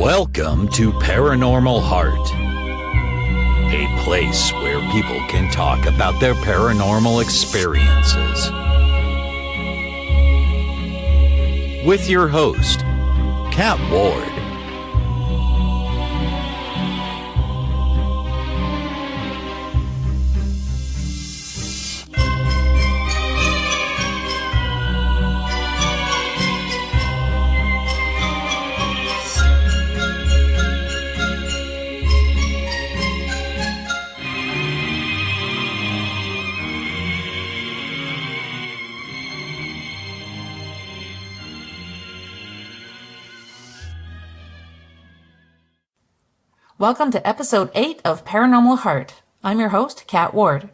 Welcome to Paranormal Heart, a place where people can talk about their paranormal experiences. With your host, Kat Ward. Welcome to episode 8 of Paranormal Heart. I'm your host, Kat Ward.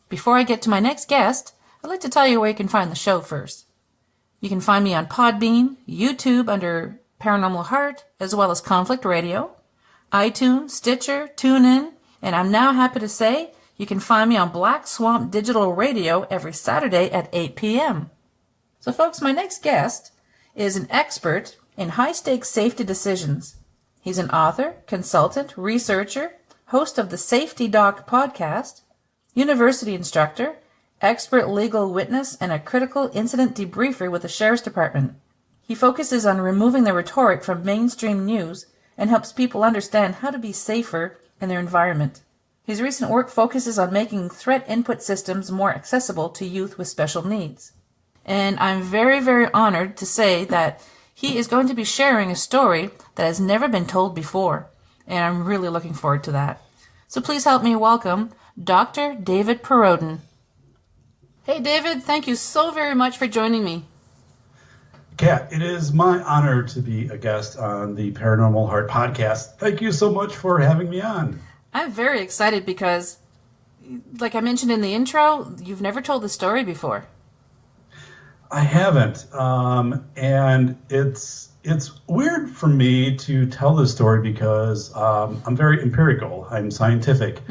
Before I get to my next guest, I'd like to tell you where you can find the show first. You can find me on Podbean, YouTube under Paranormal Heart, as well as Conflict Radio, iTunes, Stitcher, TuneIn, and I'm now happy to say you can find me on Black Swamp Digital Radio every Saturday at 8 p.m. So folks, my next guest is an expert in high-stakes safety decisions. He's an author, consultant, researcher, host of the Safety Doc podcast, university instructor, expert legal witness, and a critical incident debriefer with the Sheriff's Department. He focuses on removing the rhetoric from mainstream news and helps people understand how to be safer in their environment. His recent work focuses on making threat input systems more accessible to youth with special needs. And I'm very, very honored to say that he is going to be sharing a story that has never been told before, and I'm really looking forward to that. So please help me welcome Dr. David Perrodin. Hey David, thank you so very much for joining me. Kat, it is my honor to be a guest on the Paranormal Heart podcast. Thank you so much for having me on. I'm very excited because, like I mentioned in the intro, you've never told the story before. I haven't, and it's weird for me to tell this story because I'm very empirical. I'm scientific,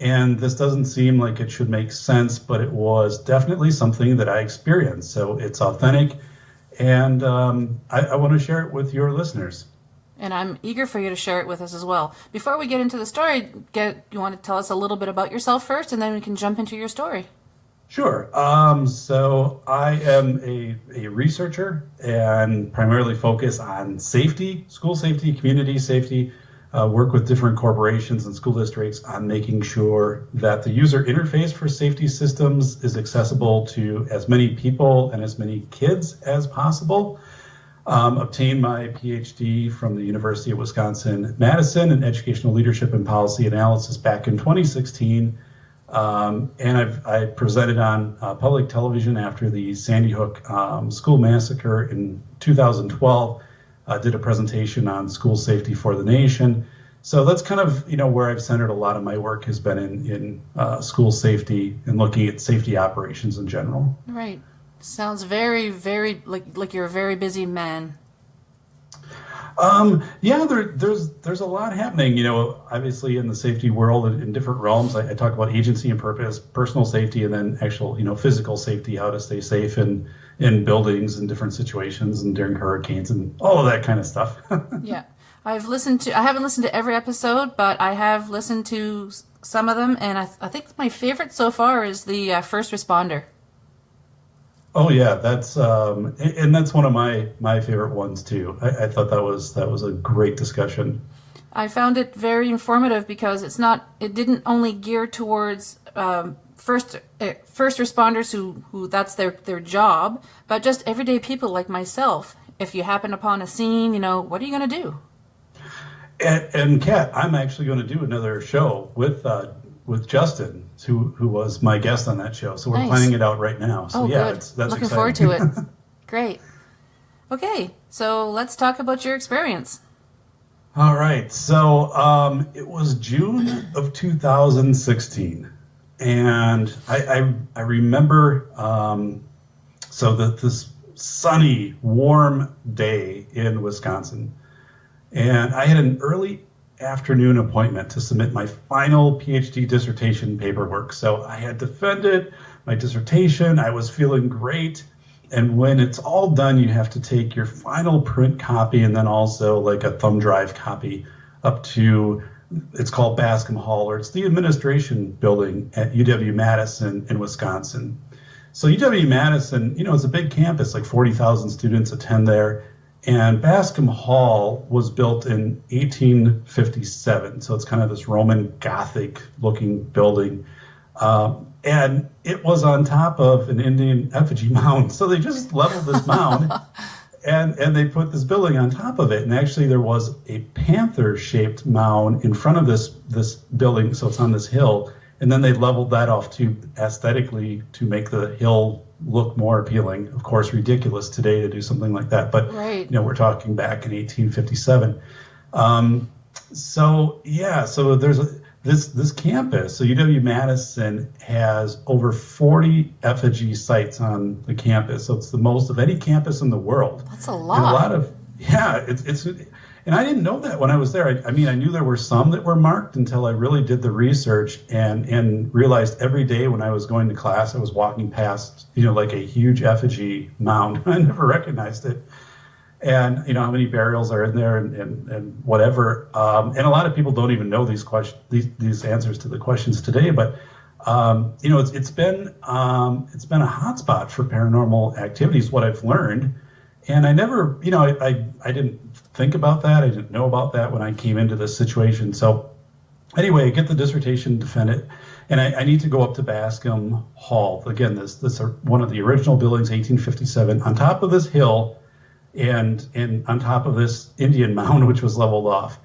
and this doesn't seem like it should make sense, but it was definitely something that I experienced. So it's authentic, and I want to share it with your listeners. And I'm eager for you to share it with us as well. Before we get into the story, you want to tell us a little bit about yourself first, and then we can jump into your story. Sure. So I am a researcher and primarily focus on safety, school safety, community safety, work with different corporations and school districts on making sure that the user interface for safety systems is accessible to as many people and as many kids as possible. Obtained my PhD from the University of Wisconsin-Madison in Educational Leadership and Policy Analysis back in 2016. And I presented on public television after the Sandy Hook school massacre in 2012. Did a presentation on school safety for the nation. So that's kind of where I've centered a lot of my work has been in school safety and looking at safety operations in general. Right. Sounds very, very like you're a very busy man. Yeah, there's a lot happening, obviously in the safety world in different realms. I talk about agency and purpose, personal safety, and then actual, physical safety, how to stay safe in buildings and different situations and during hurricanes and all of that kind of stuff. Yeah. I haven't listened to every episode, but I have listened to some of them. And I think my favorite so far is the first responder. Oh yeah, that's one of my favorite ones too. I thought that was a great discussion. I found it very informative because it didn't only gear towards first responders who that's their job, but just everyday people like myself. If you happen upon a scene, what are you going to do? And Kat, I'm actually going to do another show with Justin, who was my guest on that show. So we're planning it out right now. So yeah, good. That's looking exciting. forward to it. Great. Okay, so let's talk about your experience. All right. So it was June of 2016, and I remember this sunny, warm day in Wisconsin, and I had an early afternoon appointment to submit my final PhD dissertation paperwork. So I had defended my dissertation. I was feeling great. And when it's all done, you have to take your final print copy and then also like a thumb drive copy up to, it's called Bascom Hall, or it's the administration building at UW-Madison in Wisconsin. So UW-Madison, it's a big campus, like 40,000 students attend there. And Bascom Hall was built in 1857. So it's kind of this Roman Gothic looking building. And it was on top of an Indian effigy mound. So they just leveled this mound and they put this building on top of it. And actually there was a panther-shaped mound in front of this building. So it's on this hill. And then they leveled that off too aesthetically to make the hill look more appealing. Of course, ridiculous today to do something like that. But, right. We're talking back in 1857. So there's this campus. So UW-Madison has over 40 effigy sites on the campus. So it's the most of any campus in the world. That's a lot. And a lot of, it's and I didn't know that when I was there. I knew there were some that were marked until I really did the research and realized every day when I was going to class, I was walking past, like a huge effigy mound. I never recognized it. And, how many burials are in there and whatever. And a lot of people don't even know these questions, these answers to the questions today. But, it's been a hotspot for paranormal activities, what I've learned. And I never, I didn't think about that. I didn't know about that when I came into this situation. So anyway, I get the dissertation, defend it, and I need to go up to Bascom Hall. Again, this one of the original buildings, 1857, on top of this hill and on top of this Indian mound, which was leveled off.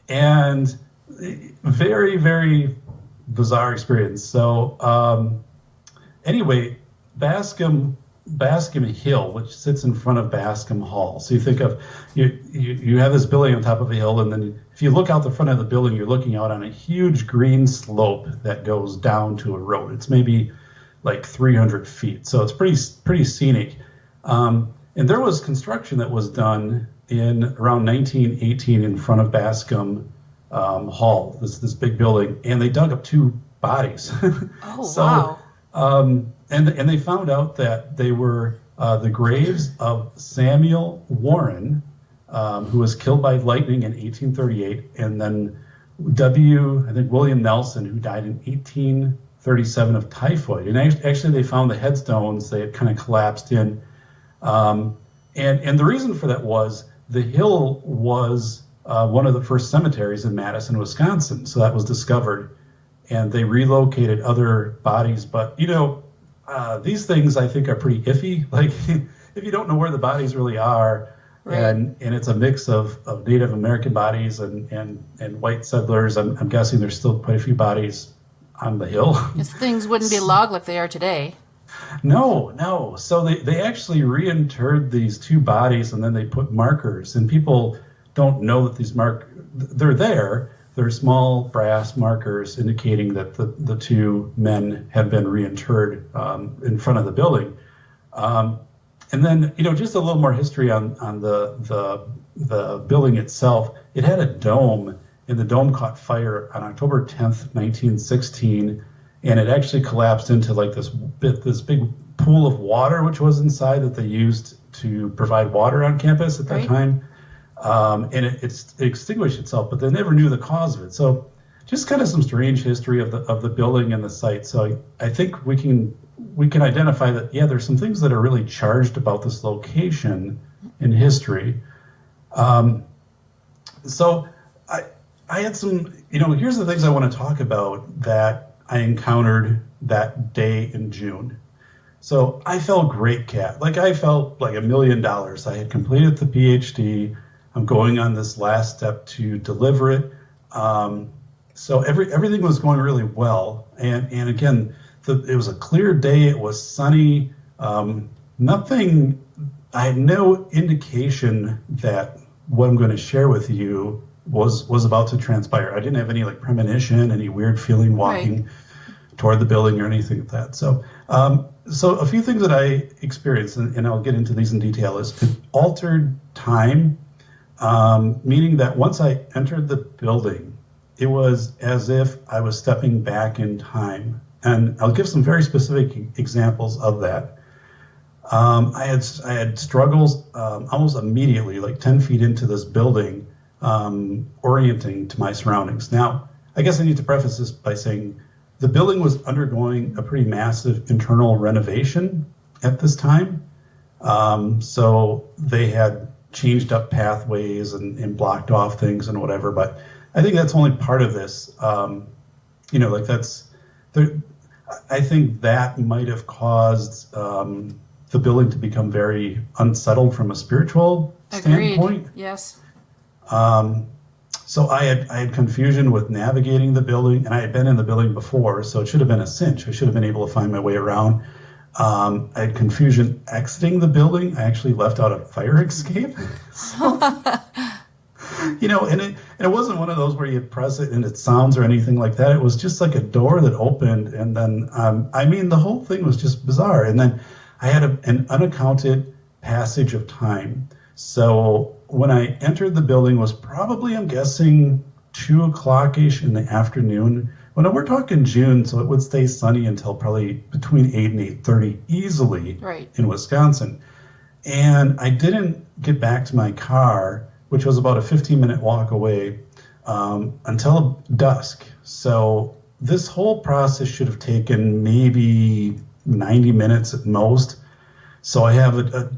And very, very bizarre experience. So anyway, Bascom Hill, which sits in front of Bascom Hall. So you think of, you have this building on top of a hill, and then if you look out the front of the building, you're looking out on a huge green slope that goes down to a road. It's maybe like 300 feet. So it's pretty scenic. And there was construction that was done in around 1918 in front of Bascom Hall, this big building, and they dug up 2 bodies. Oh, so, wow. And they found out that they were the graves of Samuel Warren, who was killed by lightning in 1838, and then William Nelson, who died in 1837 of typhoid. And actually they found the headstones, they had kind of collapsed in. And the reason for that was the hill was one of the first cemeteries in Madison, Wisconsin. So that was discovered, and they relocated other bodies. But, these things I think are pretty iffy. Like if you don't know where the bodies really are, right. and it's a mix of Native American bodies and white settlers, I'm guessing there's still quite a few bodies on the hill. If things wouldn't be logged like they are today. No. So they actually reinterred these 2 bodies, and then they put markers. And people don't know that these they're there. They're small brass markers indicating that the 2 men have been reinterred in front of the building. And then, just a little more history on the building itself. It had a dome, and the dome caught fire on October 10th, 1916. And it actually collapsed into like this big pool of water, which was inside that they used to provide water on campus at that right. time. And it extinguished itself, but they never knew the cause of it. So just kind of some strange history of the building and the site. So I think we can identify that, there's some things that are really charged about this location in history. So I had some, here's the things I want to talk about that I encountered that day in June. So I felt great, Kat. Like I felt like $1 million. I had completed the PhD. I'm going on this last step to deliver it. So everything was going really well. And again, it was a clear day. It was sunny. I had no indication that what I'm going to share with you was about to transpire. I didn't have any premonition, any weird feeling walking toward the building or anything like that. So a few things that I experienced, and I'll get into these in detail, is an altered time, meaning that once I entered the building, it was as if I was stepping back in time. And I'll give some very specific examples of that. I had struggles almost immediately, like 10 feet into this building, orienting to my surroundings. Now, I guess I need to preface this by saying the building was undergoing a pretty massive internal renovation at this time. So they had changed up pathways and blocked off things and whatever. But I think that's only part of this. I think that might have caused the building to become very unsettled from a spiritual standpoint. Yes. So I had confusion with navigating the building, and I had been in the building before, so it should have been a cinch. I should have been able to find my way around. I had confusion exiting the building. I actually left out a fire escape. So, and it wasn't one of those where you press it and it sounds or anything like that. It was just like a door that opened, and then, the whole thing was just bizarre. And then I had an unaccounted passage of time. So when I entered the building was probably, I'm guessing, 2 o'clock-ish in the afternoon. Well, we're talking June, so it would stay sunny until probably between 8 and 8:30 easily in Wisconsin. And I didn't get back to my car, which was about a 15-minute walk away, until dusk. So this whole process should have taken maybe 90 minutes at most. So I have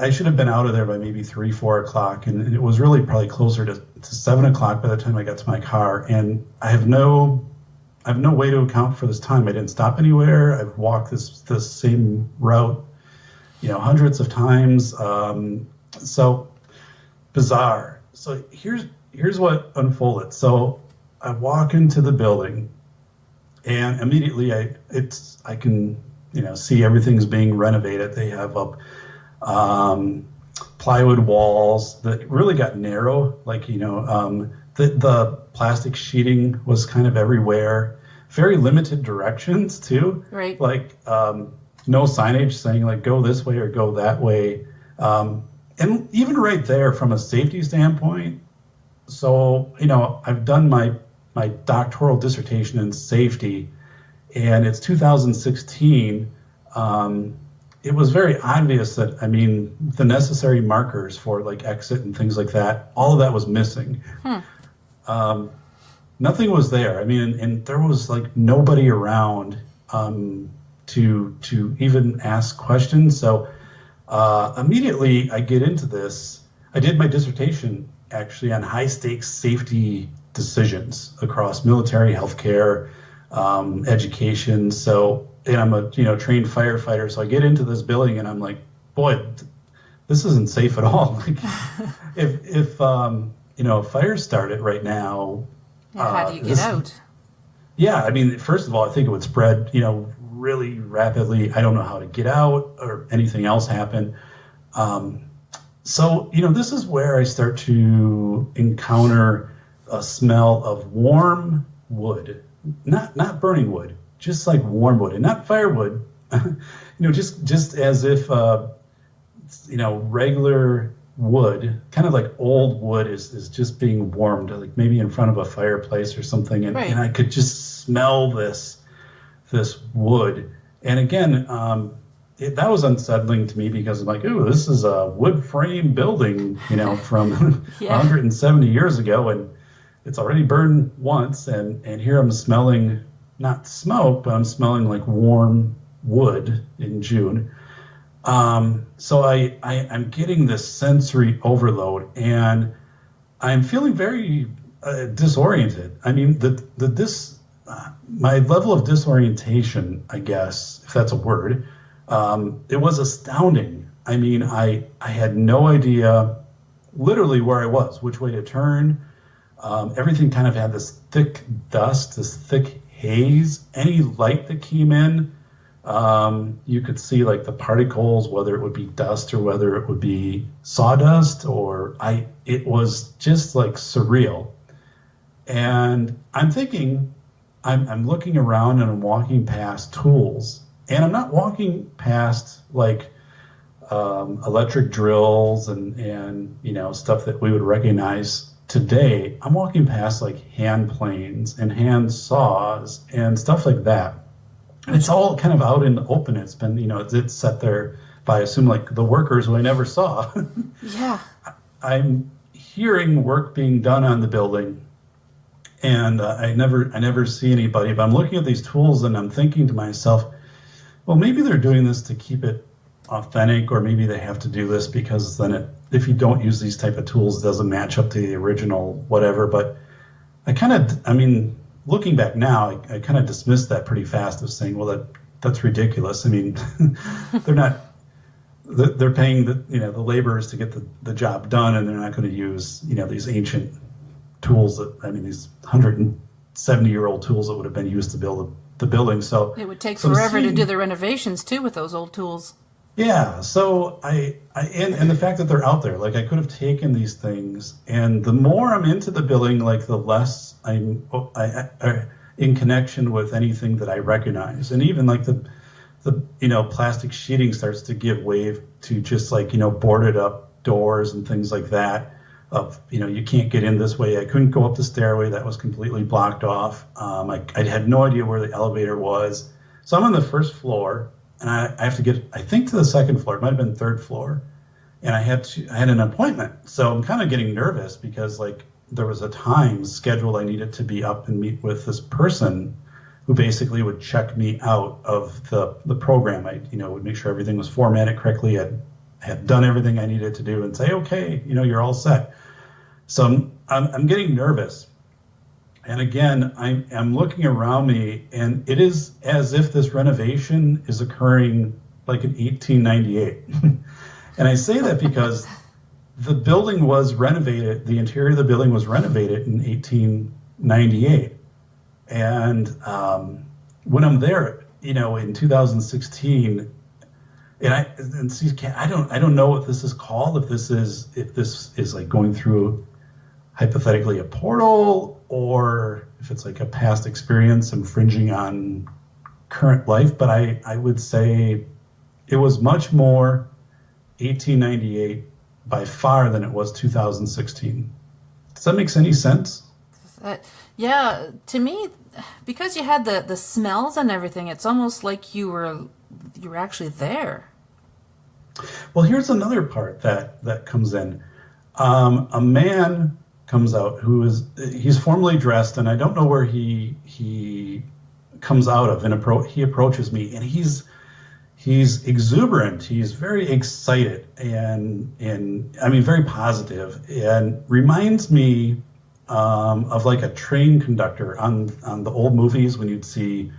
I should have been out of there by maybe 3, 4 o'clock, and it was really probably closer to 7 o'clock by the time I got to my car. And I have no way to account for this time. I didn't stop anywhere. I've walked this same route, hundreds of times. So bizarre. So here's what unfolded. So I walk into the building, and immediately I can see everything's being renovated. They have up plywood walls that really got narrow, the plastic sheeting was kind of everywhere, very limited directions too, right? No signage saying go this way or go that way, and even right there from a safety standpoint. So I've done my doctoral dissertation in safety, and it's 2016. It was very obvious that, the necessary markers for exit and things like that, all of that was missing. Nothing was there. And there was nobody around to even ask questions. So immediately I get into this. I did my dissertation actually on high stakes safety decisions across military, healthcare, education. So, and I'm a trained firefighter, so I get into this building and I'm like, boy, this isn't safe at all. If a fire started right now, how do you get out? Yeah, first of all, I think it would spread, really rapidly. I don't know how to get out or anything else happen. So this is where I start to encounter a smell of warm wood, not burning wood. Just like warm wood and not firewood, just as if, regular wood, kind of like old wood is just being warmed, maybe in front of a fireplace or something. And, and I could just smell this wood. And again, that was unsettling to me because I'm like, ooh, this is a wood frame building, from 170 years ago. And it's already burned once. And here I'm smelling not smoke, but I'm smelling like warm wood in June. So I'm getting this sensory overload, and I'm feeling very disoriented. My level of disorientation, I guess, if that's a word, it was astounding. I had no idea literally where I was, which way to turn. Everything kind of had this thick dust, this thick haze. Any light that came in, you could see the particles, whether it would be dust or whether it would be sawdust, it was just surreal. And I'm thinking, I'm looking around and I'm walking past tools, and I'm not walking past electric drills and stuff that we would recognize today. I'm walking past hand planes and hand saws and stuff like that. It's all kind of out in the open. It's been, it's set there by, assume like the workers who I never saw. Yeah. I'm hearing work being done on the building, and I never see anybody. But I'm looking at these tools and I'm thinking to myself, well, maybe they're doing this to keep it authentic, or maybe they have to do this because then if you don't use these type of tools, it doesn't match up to the original whatever. But looking back now, I kind of dismissed that pretty fast of saying, well, that's ridiculous. I mean, they're paying the laborers to get the job done, and they're not going to use these ancient tools these 170-year-old tools that would have been used to build the building. So it would take forever to do the renovations too with those old tools. Yeah. So and the fact that they're out there, like I could have taken these things, and the more I'm into the building, like the less I'm in connection with anything that I recognize, and even like the plastic sheeting starts to give way to just like boarded up doors and things like that. Of you can't get in this way. I couldn't go up the stairway; that was completely blocked off. I had no idea where the elevator was. So I'm on the first floor, and I have to get, I think, to the second floor. It might have been third floor, and I had an appointment. So I'm kind of getting nervous because like there was a time scheduled I needed to be up and meet with this person who basically would check me out of the program. I would make sure everything was formatted correctly. I had done everything I needed to do and say, okay, you're all set. So I'm getting nervous. And again, I'm looking around me, and it is as if this renovation is occurring like in 1898. And I say that because the building was renovated, the interior of the building was renovated in 1898. And when I'm there, in 2016, I don't know what this is called, if this is like going through hypothetically a portal, or if it's like a past experience infringing on current life. But I would say it was much more 1898 by far than it was 2016. Does that make any sense? Yeah, to me, because you had the smells and everything, it's almost like you were actually there. Well, here's another part that comes in. A man comes out he's formally dressed, and I don't know where he comes out of, and he approaches me, and he's exuberant. He's very excited and very positive, and reminds me of like a train conductor on the old movies when you'd see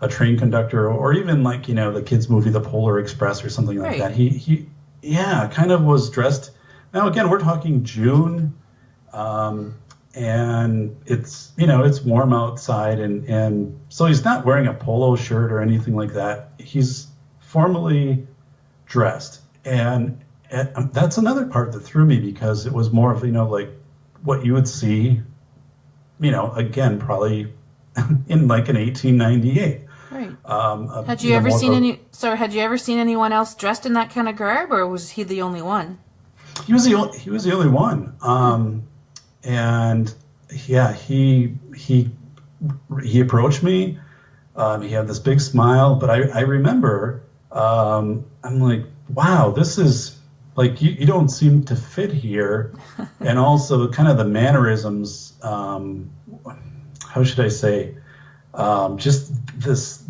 a train conductor, or even like the kids movie The Polar Express or something like that. He kind of was dressed. Now again, we're talking June, and it's it's warm outside, and so he's not wearing a polo shirt or anything like that. He's formally dressed, and that's another part that threw me, because it was more of like what you would see, again, probably in like an 1898. Right. Had you ever seen anyone else dressed in that kind of garb, or was he the only one? He was the only one. And yeah, he approached me. He had this big smile, but I remember, I'm like, wow, this is like, you don't seem to fit here. And also kind of the mannerisms, how should I say, just this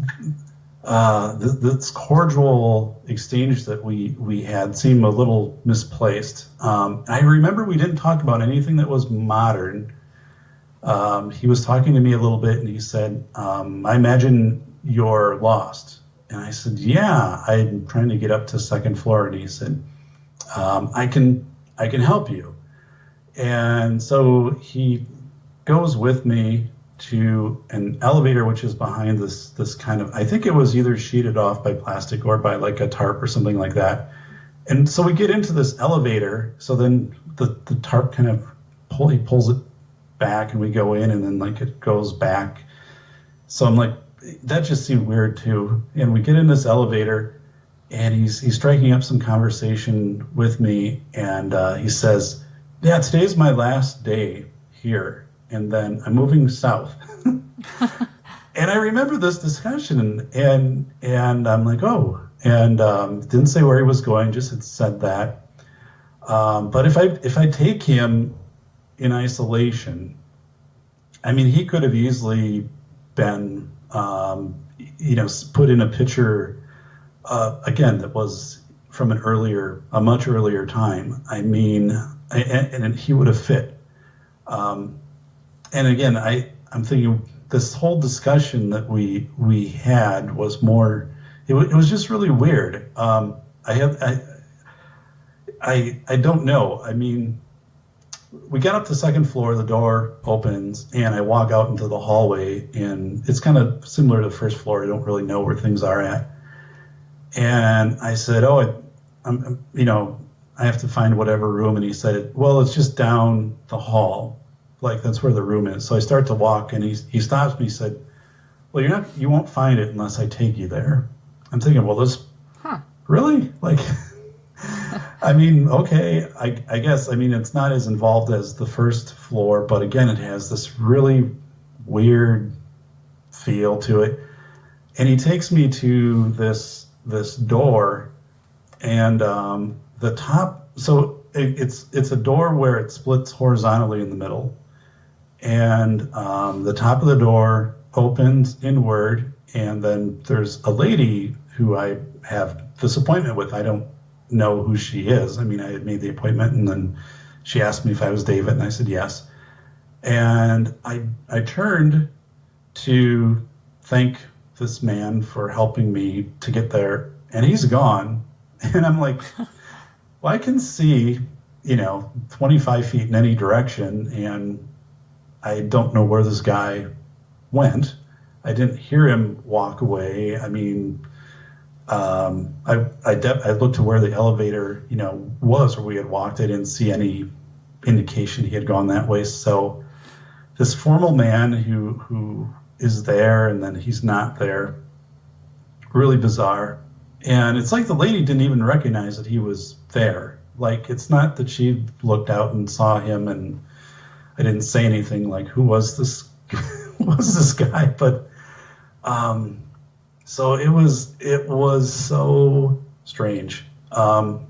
cordial exchange that we had seemed a little misplaced. I remember we didn't talk about anything that was modern. He was talking to me a little bit, and he said, I imagine you're lost. And I said, yeah, I'm trying to get up to second floor. And he said, I can help you. And so he goes with me to an elevator, which is behind this kind of, I think it was either sheeted off by plastic or by like a tarp or something like that. And so we get into this elevator. So then the tarp kind of he pulls it back, and we go in, and then like it goes back. So I'm like, that just seemed weird too. And we get in this elevator, and he's striking up some conversation with me, and he says, yeah, today's my last day here, and then I'm moving south. And I remember this discussion, and I'm like, oh, and didn't say where he was going, just had said that. But if I take him in isolation, I mean, he could have easily been, put in a picture, again, that was from a much earlier time. I mean, and he would have fit. And again, I'm thinking this whole discussion that we had was more, it was just really weird. I don't know. I mean, we got up to the second floor, the door opens, and I walk out into the hallway, and it's kind of similar to the first floor. I don't really know where things are at. And I said, I have to find whatever room. And he said, well, it's just down the hall. Like, that's where the room is. So I start to walk, and he stops me. He said, well, you won't find it unless I take you there. I'm thinking, well, really? Like, I mean, okay, I guess, I mean, it's not as involved as the first floor, but again, it has this really weird feel to it. And he takes me to this door, and the top, so it's a door where it splits horizontally in the middle. And the top of the door opens inward, and then there's a lady who I have this appointment with. I don't know who she is. I mean, I had made the appointment, and then she asked me if I was David, and I said yes. And I turned to thank this man for helping me to get there, and he's gone. And I'm like, well, I can see, 25 feet in any direction, and I don't know where this guy went. I didn't hear him walk away. I mean, I looked to where the elevator, was, where we had walked. I didn't see any indication he had gone that way. So this formal man who is there, and then he's not there, really bizarre. And it's like the lady didn't even recognize that he was there. Like, it's not that she looked out and saw him, and I didn't say anything like, who was this guy? But so it was so strange. So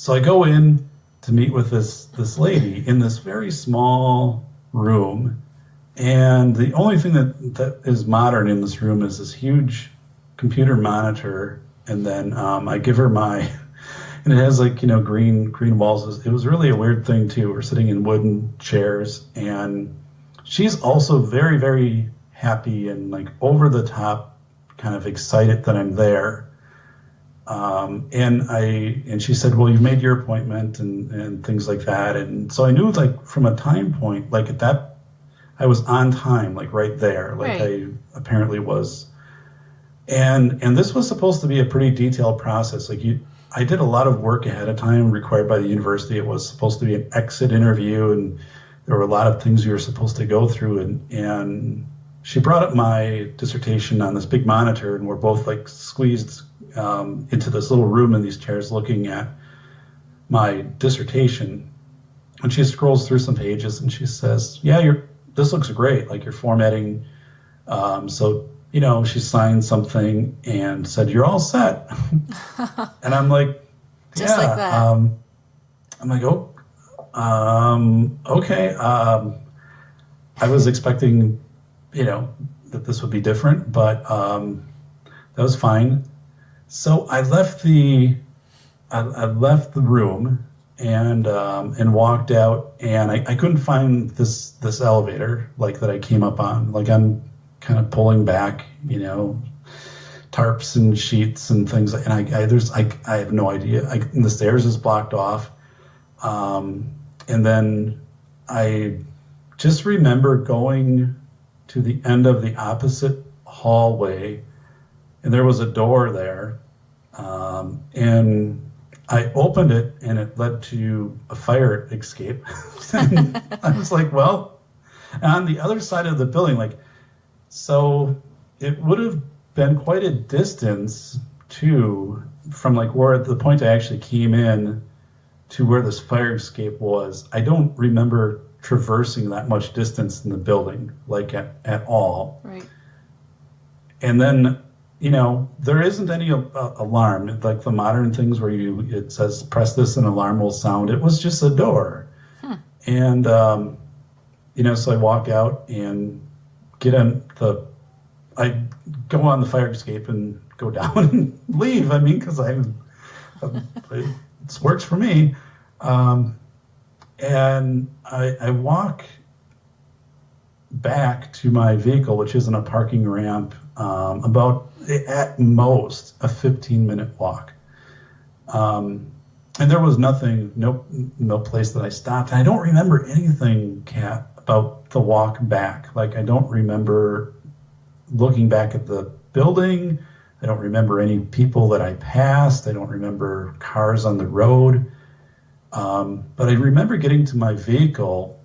I go in to meet with this lady in this very small room, and the only thing that is modern in this room is this huge computer monitor, and then I give her and it has green walls. It was really a weird thing too. We're sitting in wooden chairs, and she's also very, very happy and like over the top, kind of excited that I'm there. And she said, well, you've made your appointment and things like that. And so I knew, like, from a time point, like at that, I was on time, like right there, like right. I apparently was. And this was supposed to be a pretty detailed process. Like, I did a lot of work ahead of time required by the university. It was supposed to be an exit interview, and there were a lot of things you were supposed to go through. And she brought up my dissertation on this big monitor, and we're both like squeezed into this little room in these chairs looking at my dissertation. And she scrolls through some pages, and she says, yeah, this looks great. Like, you're formatting. So, she signed something and said, you're all set. And I'm like, just like that. I'm like, okay. I was expecting, that this would be different, but that was fine. So I left the room and walked out, and I couldn't find this elevator like that I came up on. Like, I'm kind of pulling back, tarps and sheets and things, and I have no idea. And the stairs is blocked off, and then I just remember going to the end of the opposite hallway, and there was a door there, and I opened it, and it led to a fire escape. And I was like, well, on the other side of the building, like, so it would have been quite a distance too, from like where at the point I actually came in to where this fire escape was. I don't remember traversing that much distance in the building, like at all. Right. And then there isn't any alarm like the modern things where it says press this and alarm will sound. It was just a door. And, so I walk out and I go on the fire escape and go down and leave. I mean, because it works for me. And I walk back to my vehicle, which is in a parking ramp, about at most a 15-minute walk. And there was nothing, no place that I stopped. And I don't remember anything, Kat, about the walk back. Like, I don't remember looking back at the building. I don't remember any people that I passed. I don't remember cars on the road. But I remember getting to my vehicle,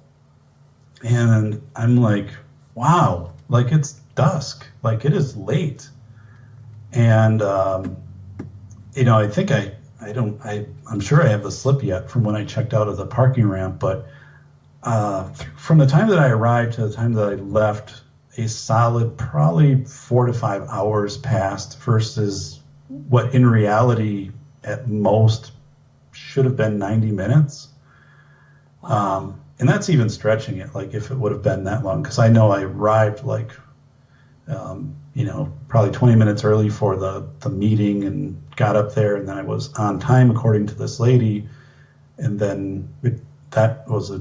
and I'm like, wow, like, it's dusk. Like, it is late. And, I think I'm sure I have the slip yet from when I checked out of the parking ramp, but from the time that I arrived to the time that I left, a solid probably 4 to 5 hours passed versus what in reality at most should have been 90 minutes. Wow. And that's even stretching it, like if it would have been that long, because I know I arrived like, probably 20 minutes early for the meeting and got up there, and then I was on time according to this lady, and then that was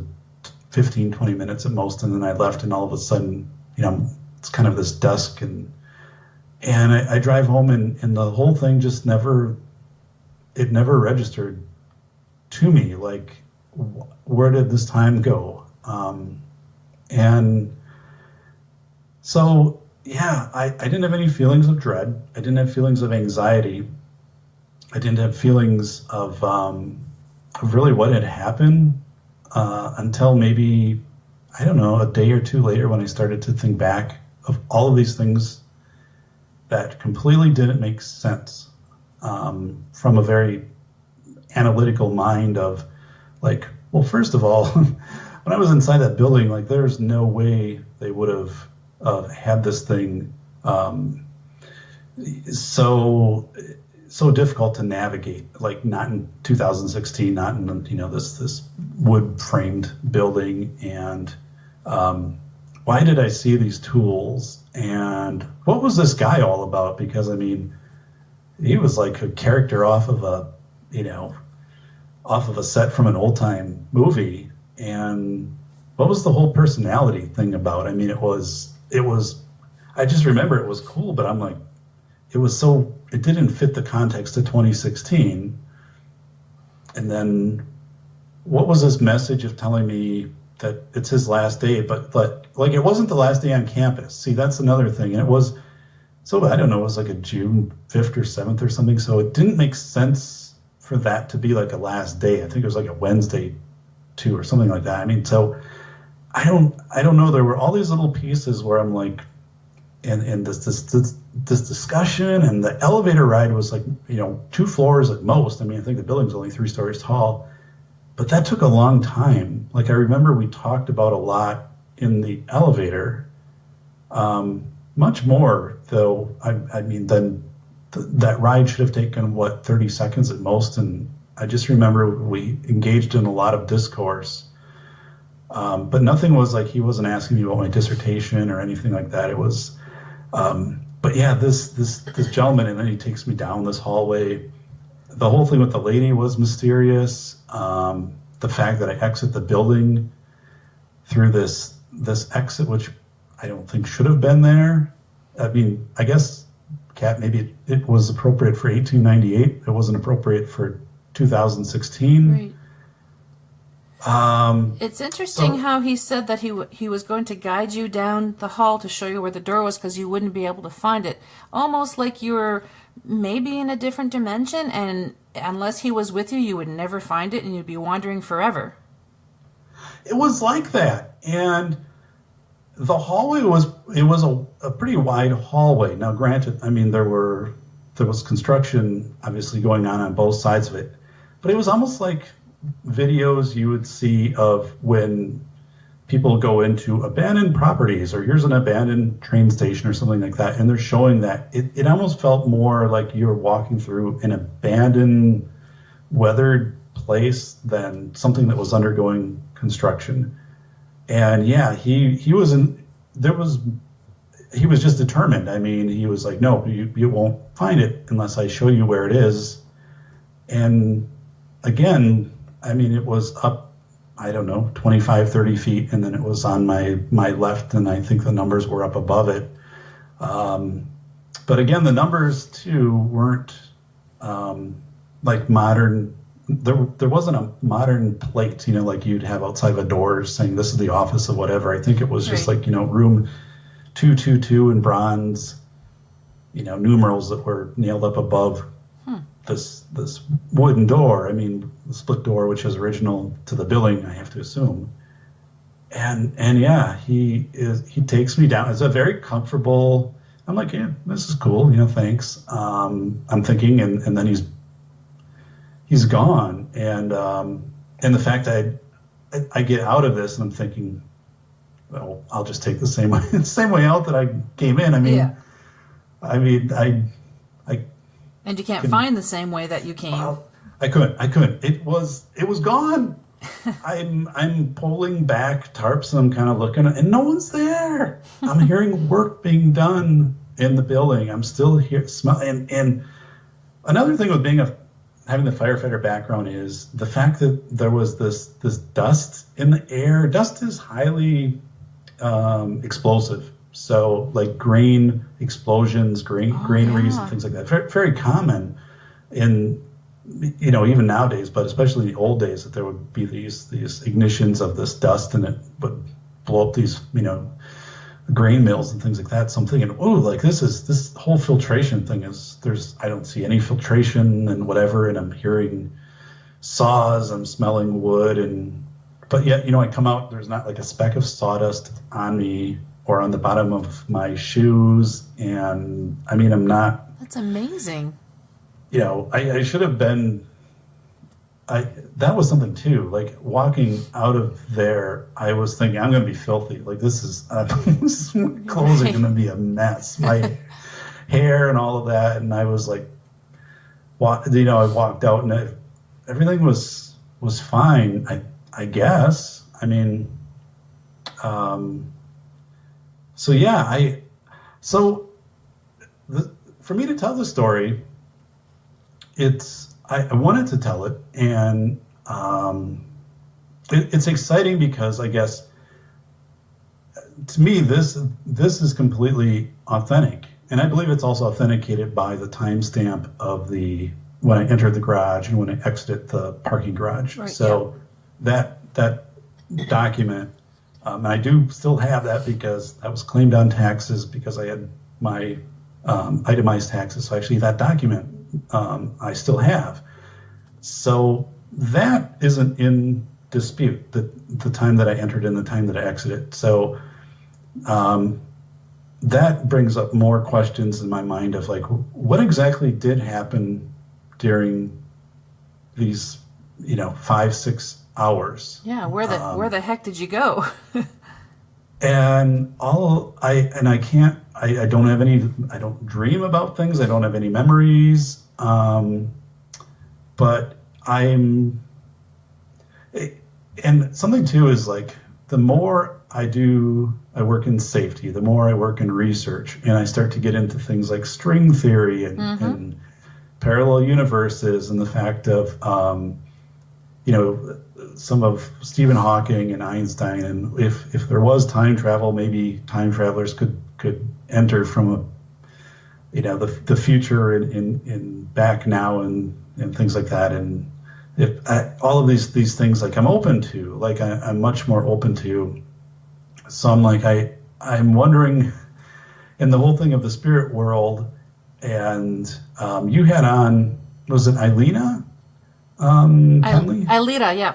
15, 20 minutes at most, and then I left, and all of a sudden, it's kind of this dusk, and I drive home, and the whole thing just never registered to me, like, where did this time go? And so, yeah, I didn't have any feelings of dread. I didn't have feelings of anxiety. I didn't have feelings of really what had happened until maybe, I don't know, a day or two later when I started to think back of all of these things that completely didn't make sense from a very analytical mind of, like, well, first of all, when I was inside that building, like, there's no way they would have had this thing so difficult to navigate, like, not in 2016, not in this wood framed building. And why did I see these tools, and what was this guy all about? Because I mean, he was like a character off of a set from an old time movie. And what was the whole personality thing about? I mean, it was, I just remember it was cool, but I'm like, it didn't fit the context of 2016. And then what was this message of telling me that it's his last day, but like, it wasn't the last day on campus. See, that's another thing. And it was, so I don't know, it was like a June 5th or 7th or something. So it didn't make sense for that to be like a last day. I think it was like a Wednesday too, or something like that. I mean, so I don't know. There were all these little pieces where I'm like, and this discussion, and the elevator ride was like, 2 floors at most. I mean, I think the building's only 3 stories tall, but that took a long time. Like, I remember we talked about a lot in the elevator, much more though. I mean, than that ride should have taken 30 seconds at most. And I just remember we engaged in a lot of discourse. But nothing was like, he wasn't asking me about my dissertation or anything like that. It was, but yeah, this gentleman, and then he takes me down this hallway. The whole thing with the lady was mysterious. The fact that I exit the building through this exit, which I don't think should have been there. I mean, I guess, Kat, maybe it was appropriate for 1898. It wasn't appropriate for 2016. Right. It's interesting how he said that he was going to guide you down the hall to show you where the door was because you wouldn't be able to find it. Almost like you were maybe in a different dimension, and unless he was with you, you would never find it and you'd be wandering forever. It was like that. And the hallway was a pretty wide hallway. Now, granted, I mean, there was construction obviously going on both sides of it, but it was almost like videos you would see of when people go into abandoned properties, or here's an abandoned train station or something like that, and they're showing that it almost felt more like you're walking through an abandoned, weathered place than something that was undergoing construction. And yeah, he was just determined. I mean, he was like, no, you won't find it unless I show you where it is. And again, I mean, it was up, I don't know, 25, 30 feet, and then it was on my left, and I think the numbers were up above it. But again, the numbers too weren't like modern. There wasn't a modern plate, like you'd have outside of a door saying this is the office of whatever. I think it was just like, room 222 in bronze, numerals that were nailed up above this wooden door. I mean, the split door, which is original to the building, I have to assume. And yeah, he takes me down. It's a very comfortable. I'm like, yeah, this is cool. Thanks. I'm thinking, and then he's gone. And the fact that I get out of this and I'm thinking, well, I'll just take the same way out that I came in. I mean, yeah. I And you can't find the same way that you came. Well, I couldn't. It was gone. I'm pulling back tarps and I'm kind of looking, and no one's there. I'm hearing work being done in the building. I'm still here smelling. And another thing with having the firefighter background is the fact that there was this dust in the air. Dust is highly explosive. So like grain explosions, granaries and things like that, very, very common in, even nowadays, but especially in the old days, that there would be these ignitions of this dust, and it would blow up these, grain mills and things like that. So I'm thinking, like this whole filtration thing I don't see any filtration and whatever, and I'm hearing saws, I'm smelling wood, but yet, I come out, there's not like a speck of sawdust on me or on the bottom of my shoes. And I mean, I'm not. That's amazing. I should have been. That was something too. Like walking out of there, I was thinking, I'm going to be filthy. Like this is clothes are going to be a mess. My hair and all of that. And I was like, I walked out and everything was fine. I guess. I mean, so yeah, for me to tell the story, I wanted to tell it, and it's exciting because I guess to me this is completely authentic, and I believe it's also authenticated by the timestamp of when I entered the garage and when I exited the parking garage. Right, so that document. And I do still have that because that was claimed on taxes because I had my itemized taxes. So actually that document I still have. So that isn't in dispute, the time that I entered and the time that I exited. So that brings up more questions in my mind of like, what exactly did happen during these, 5-6 hours. Yeah, where the heck did you go? And I don't have any. I don't dream about things. I don't have any memories. But and something too is like the more I work in safety, the more I work in research, and I start to get into things like string theory and parallel universes, and the fact of some of Stephen Hawking and Einstein, and if there was time travel, maybe time travelers could enter from the future in back now and things like that. And all of these things, like I'm open to, like I'm much more open to. So I'm like I'm wondering, in the whole thing of the spirit world, and you had on, was it Ilena? Ilena, yeah.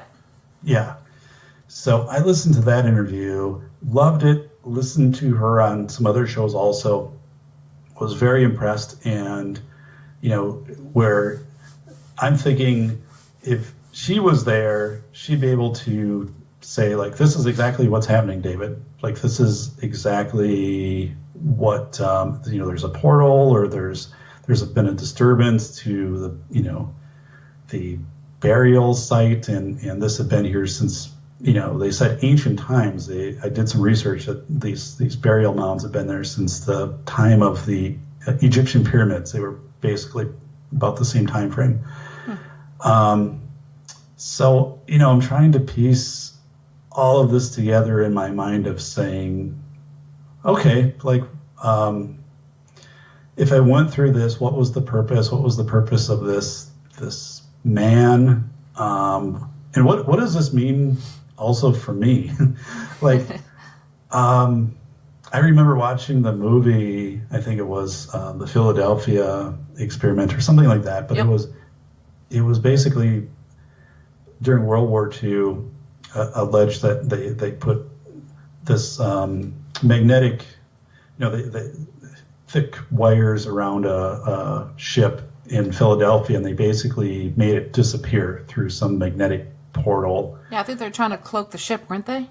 Yeah. So I listened to that interview, loved it, listened to her on some other shows also, was very impressed. And, where I'm thinking if she was there, she'd be able to say, like, this is exactly what's happening, David. Like, this is exactly what, there's a portal, or there's been a disturbance to the burial site, and this had been here since, they said ancient times. I did some research that these burial mounds have been there since the time of the Egyptian pyramids. They were basically about the same time frame. So, I'm trying to piece all of this together in my mind of saying, okay, like, if I went through this, what was the purpose? What was the purpose of this man? And what does this mean also for me? Like, I remember watching the movie, I think it was the Philadelphia Experiment or something like that, but it was basically during World War II, alleged that they put this magnetic, the thick wires around a ship in Philadelphia, and they basically made it disappear through some magnetic portal. Yeah, I think they're trying to cloak the ship, weren't they?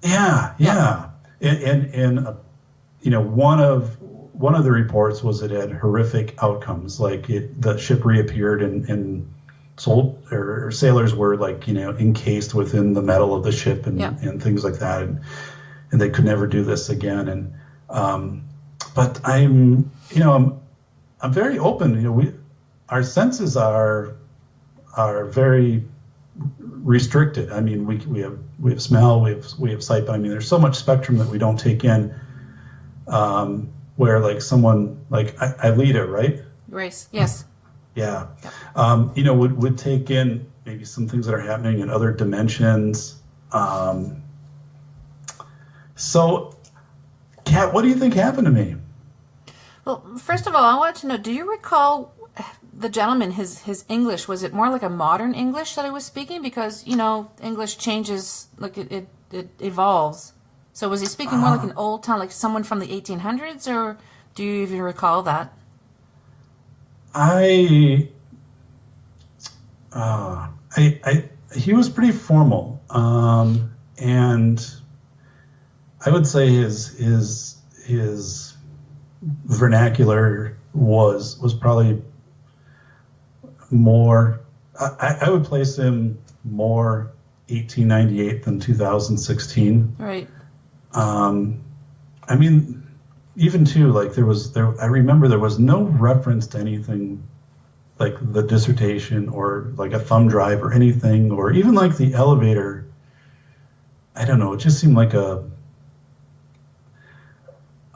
Yeah. And one of the reports was it had horrific outcomes, like the ship reappeared and sailors were, like, encased within the metal of the ship and things like that, and they could never do this again. And but I'm very open. Our senses are very restricted. I mean, we have smell, we have sight, but I mean, there's so much spectrum that we don't take in. Where, like, someone like Aida, right? Grace, yes. Yeah. Would take in maybe some things that are happening in other dimensions. So, Kat, what do you think happened to me? Well, first of all, I want to know, do you recall the gentleman, his English? Was it more like a modern English that he was speaking? Because, English changes, like it evolves. So was he speaking more like an old time, like someone from the 1800s, or do you even recall that? He was pretty formal, and I would say his vernacular was probably more. I would place him more 1898 than 2016. Right. I mean, even too, like I remember there was no reference to anything like the dissertation or like a thumb drive or anything, or even like the elevator. I don't know. It just seemed like a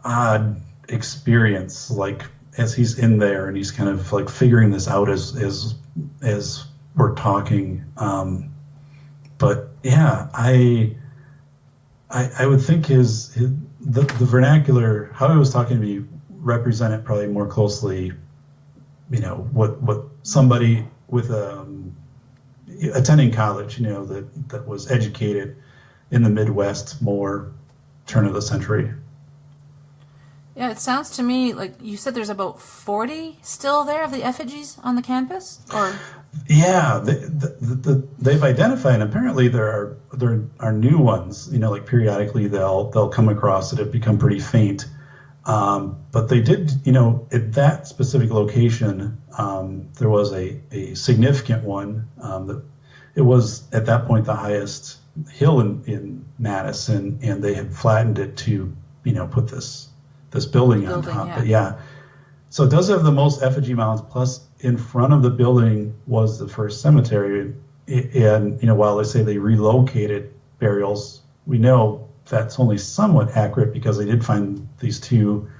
odd experience, like as he's in there and he's kind of like figuring this out as we're talking. But yeah, I would think the vernacular, how he was talking to me, represented probably more closely, what somebody with attending college, that was educated in the Midwest, more turn of the century. Yeah, it sounds to me like you said there's about 40 still there of the effigies on the campus, or? Yeah, they've identified, and apparently there are new ones. Like periodically they'll come across it. Have become pretty faint, but they did. At that specific location, there was a significant one. That it was at that point the highest hill in Madison, and they had flattened it to put this building on top. Yeah. But yeah, so it does have the most effigy mounds. Plus, in front of the building was the first cemetery, and while they say they relocated burials, we know that's only somewhat accurate because they did find these two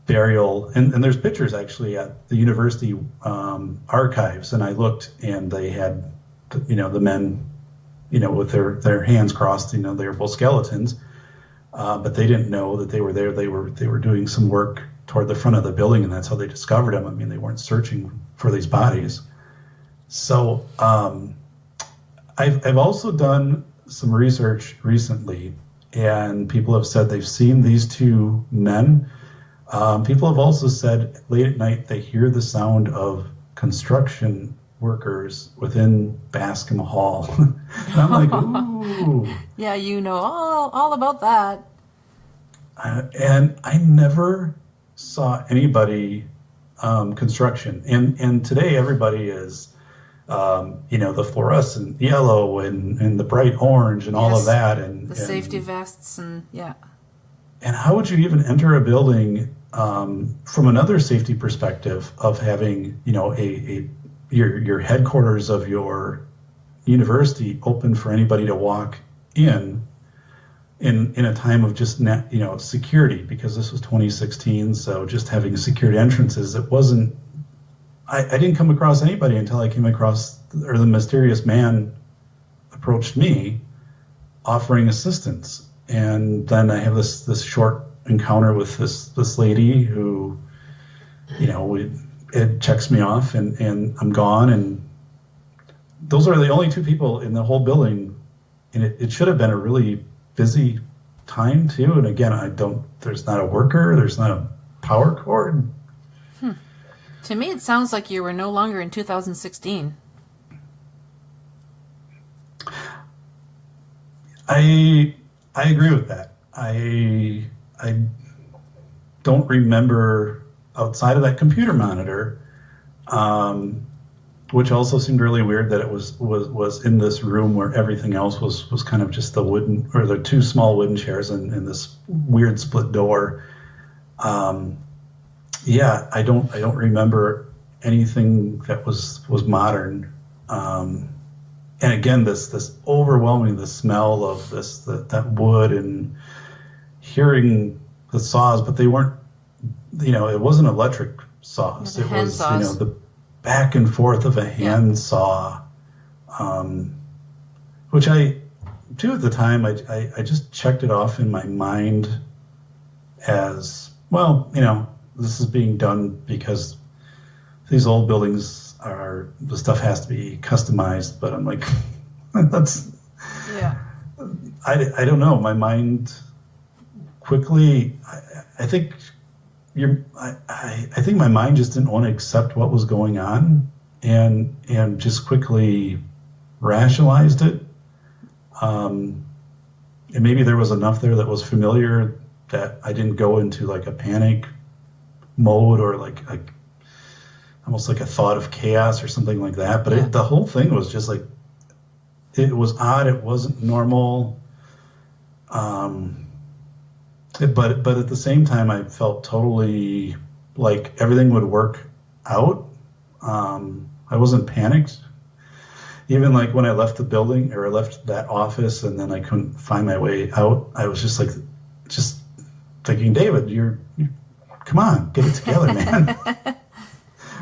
burial, and there's pictures actually at the university archives, and I looked, and they had the men with their hands crossed, they were both skeletons, but they didn't know that they were there. They were doing some work toward the front of the building, and that's how they discovered them. I mean, they weren't searching for these bodies. So I've also done some research recently, and people have said they've seen these two men. People have also said late at night they hear the sound of construction workers within Bascom Hall. And I'm like, ooh. Yeah, you know all about that. And I never saw anybody construction. And today everybody is, the fluorescent yellow and the bright orange and all of that. And the safety vests and yeah. And how would you even enter a building from another safety perspective of having, your headquarters of your university open for anybody to walk in a time of just security, because this was 2016, so just having security entrances, it wasn't. I didn't come across anybody until I came across, or the mysterious man approached me, offering assistance, and then I have this short encounter with this lady who, it checks me off, and I'm gone, and those are the only two people in the whole building, and it should have been a really busy time too. And again, there's not a worker, there's not a power cord. To me, it sounds like you were no longer in 2016. I agree with that. I don't remember outside of that computer monitor, which also seemed really weird that it was in this room where everything else was kind of just the wooden, or the two small wooden chairs and this weird split door. I don't remember anything that was modern. And again, this overwhelming, the smell of that wood, and hearing the saws, but they weren't, it wasn't electric saws. It was, saws. The back and forth of a hand saw, which I, too, at the time, I just checked it off in my mind as, well, this is being done because these old buildings the stuff has to be customized, but I'm like, that's, yeah. I don't know. My mind quickly, I think I think my mind just didn't want to accept what was going on, and just quickly rationalized it. And maybe there was enough there that was familiar that I didn't go into like a panic mode, or like almost like a thought of chaos or something like that. But the whole thing was just like, it was odd. It wasn't normal. But at the same time, I felt totally like everything would work out. I wasn't panicked. Even like when I left the building, or I left that office and then I couldn't find my way out, I was just thinking, David, come on, get it together, man.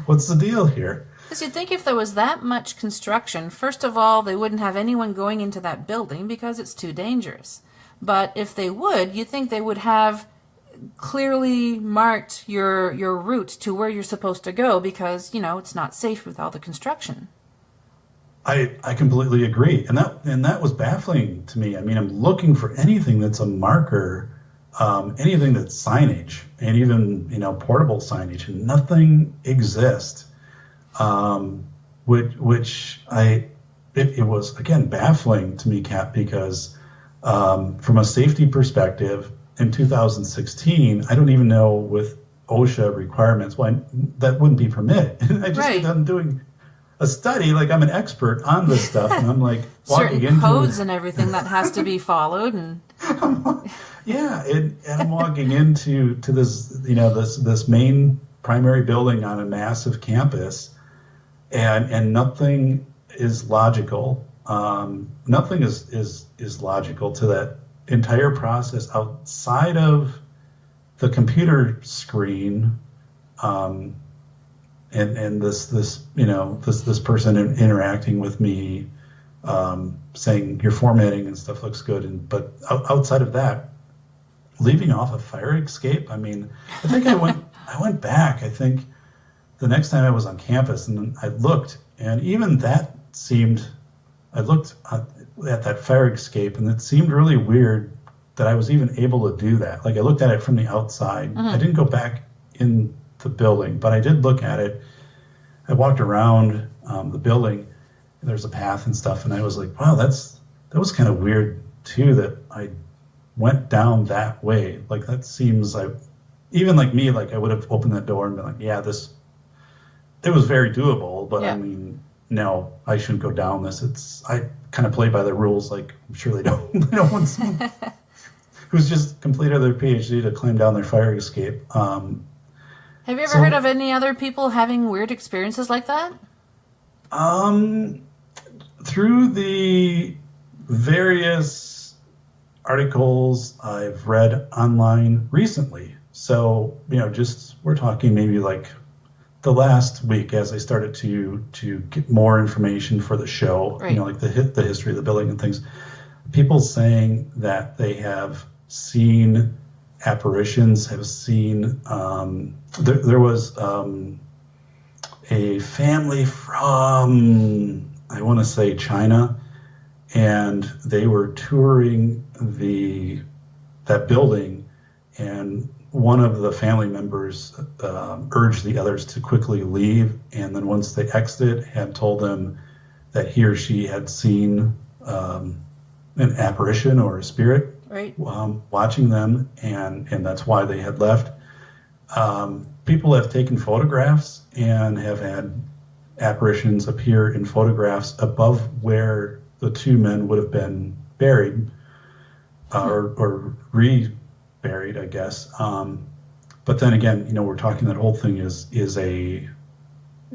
What's the deal here? Because you'd think if there was that much construction, first of all, they wouldn't have anyone going into that building because it's too dangerous. But if they would, you'd think they would have clearly marked your route to where you're supposed to go, because, it's not safe with all the construction. I completely agree. And that was baffling to me. I mean, I'm looking for anything that's a marker, anything that's signage, and even, portable signage, and nothing exists. Which it was, again, baffling to me, Kat, because from a safety perspective, in 2016, I don't even know with OSHA requirements why that wouldn't be permitted. I just got done doing a study, like I'm an expert on this stuff, and I'm like walking certain codes and everything that has to be followed, and and I'm walking into this this main primary building on a massive campus, and nothing is logical. Nothing is logical to that entire process outside of the computer screen, and this person interacting with me, saying your formatting and stuff looks good, but outside of that, leaving off a fire escape. I mean, I think I went back. I think the next time I was on campus, and I looked, and even that seemed. I looked at that fire escape, and it seemed really weird that I was even able to do that. Like, I looked at it from the outside. Mm-hmm. I didn't go back in the building, but I did look at it. I walked around, the building. There's a path and stuff, and I was like, wow, that was kind of weird too that I went down that way. Like that seems like, even like me, like I would have opened that door and been like, yeah, it was very doable, but I mean, no, I shouldn't go down this. I kind of play by the rules. Like I'm sure they don't want someone who's just completed their PhD to climb down their fire escape. Have you ever heard of any other people having weird experiences like that? Through the various articles I've read online recently. So, just we're talking maybe like the last week as I started to get more information for the show, right. Like the history of the building and things. People saying that they have seen apparitions, have seen, there was a family from, I want to say China, and they were touring that building, and one of the family members urged the others to quickly leave, and then once they exited, had told them that he or she had seen an apparition or a spirit right. Watching them, and that's why they had left. People have taken photographs and have had apparitions appear in photographs above where the two men would have been buried or reburied, I guess. But then again, we're talking that whole thing is a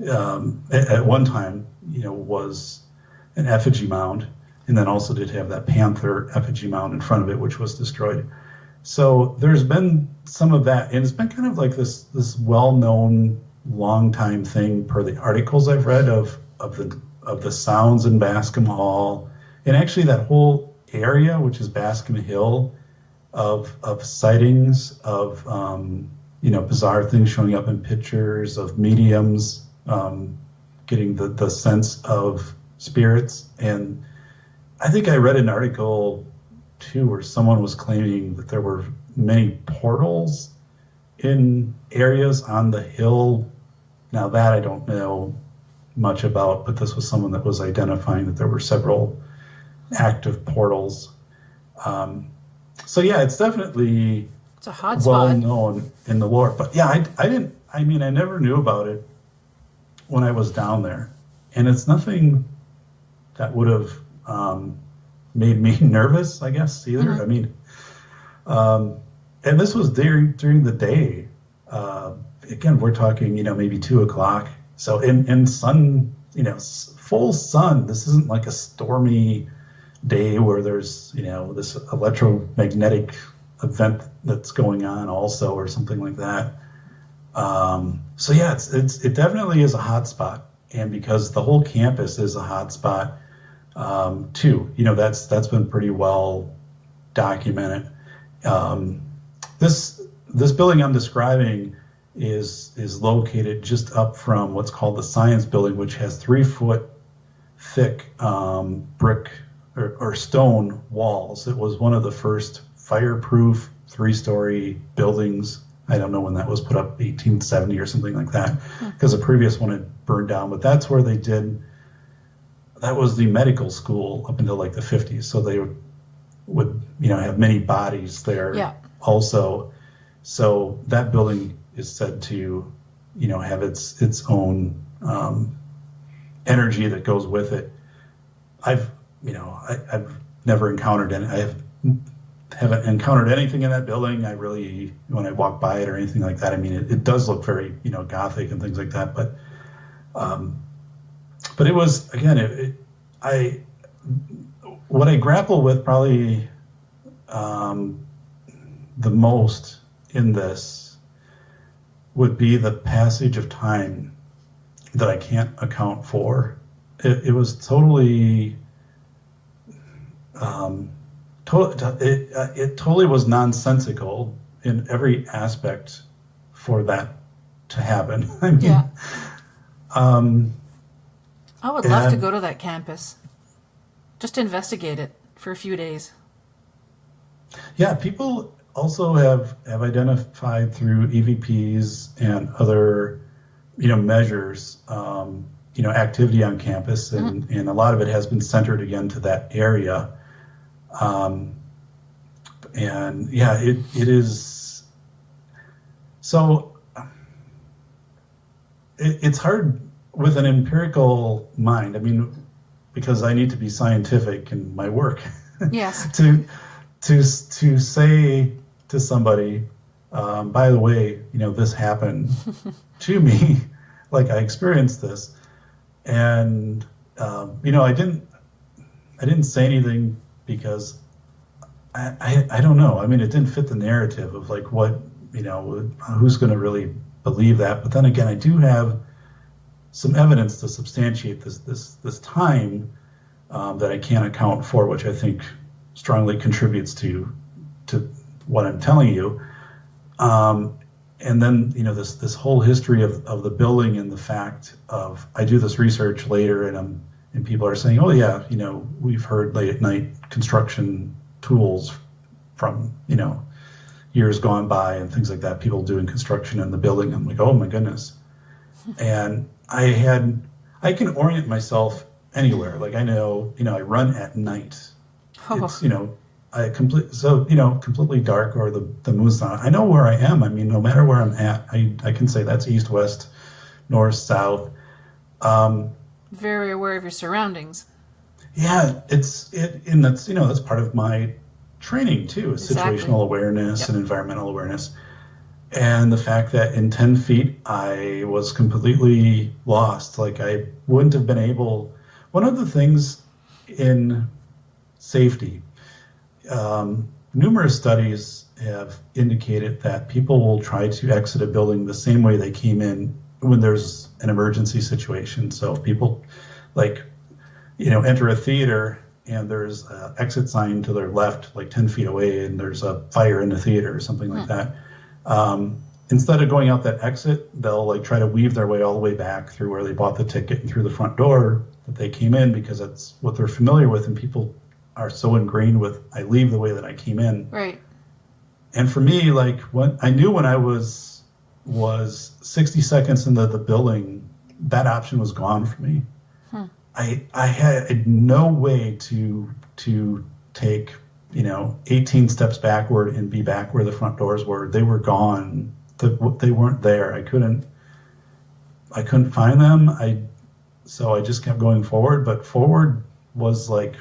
at one time, was an effigy mound, and then also did have that panther effigy mound in front of it, which was destroyed. So there's been some of that, and it's been kind of like this well-known, long-time thing per the articles I've read of the sounds in Bascom Hall, and actually that whole area, which is Bascom Hill, of sightings of bizarre things showing up in pictures of mediums, getting the sense of spirits. And I think I read an article too where someone was claiming that there were many portals in areas on the hill. Now that I don't know much about, but this was someone that was identifying that there were several active portals. So yeah, it's definitely it's a hot well spot. known in the lore. But yeah, I never knew about it when I was down there, and it's nothing that would have made me nervous, I guess, either. Mm-hmm. I mean, and this was during the day. Again, we're talking, maybe 2:00. So in sun, full sun. This isn't like a stormy day where there's, this electromagnetic event that's going on also, or something like that. So yeah, it definitely is a hot spot, and because the whole campus is a hot spot. Too, that's been pretty well documented. This building I'm describing is located just up from what's called the Science Building, which has 3-foot thick brick or stone walls. It was one of the first fireproof 3-story buildings. I don't know when that was put up, 1870 or something like that, because the previous one had burned down. But that's where that was the medical school up until like the 50s. So they would have many bodies there also. So that building is said to, have its own energy that goes with it. I've never encountered any. Haven't encountered anything in that building. When I walk by it or anything like that, I mean, it does look very, Gothic and things like that. But it was, again, what I grapple with probably the most in this would be the passage of time that I can't account for. It was totally, it totally was nonsensical in every aspect for that to happen. I mean, yeah. I would love to go to that campus. Just to investigate it for a few days. Yeah, people also have identified through EVPs and other, measures, activity on campus, and a lot of it has been centered again to that area. And yeah, it is. So it's hard with an empirical mind. I mean, because I need to be scientific in my work. Yes. to say to somebody, by the way, this happened to me, like I experienced this, and I didn't say anything because I don't know. I mean, it didn't fit the narrative of like what who's going to really believe that. But then again, I do have some evidence to substantiate this time that I can't account for, which I think strongly contributes to what I'm telling you. And then, this whole history of the building and the fact of, I do this research later and people are saying, oh yeah, we've heard late at night construction tools from, years gone by and things like that, people doing construction in the building. I'm like, oh my goodness. And I can orient myself anywhere. Like I know, I run at night. Oh. It's, completely dark or the moon's not. I know where I am. I mean, no matter where I'm at, I can say that's east, west, north, south. Very aware of your surroundings. Yeah, and that's part of my training too, is situational awareness and environmental awareness. And the fact that in 10 feet, I was completely lost. Like I wouldn't have been able, one of the things in safety, numerous studies have indicated that people will try to exit a building the same way they came in when there's an emergency situation. So if people enter a theater and there's an exit sign to their left, like 10 feet away, and there's a fire in the theater or something like that. Instead of going out that exit, they'll try to weave their way all the way back through where they bought the ticket and through the front door that they came in, because that's what they're familiar with. And people are so ingrained with, I leave the way that I came in. Right. And for me, when I was 60 seconds into the building, that option was gone for me. I had no way to take 18 steps backward and be back where the front doors were. They were gone. They weren't there. I couldn't find them. So I just kept going forward, but forward was I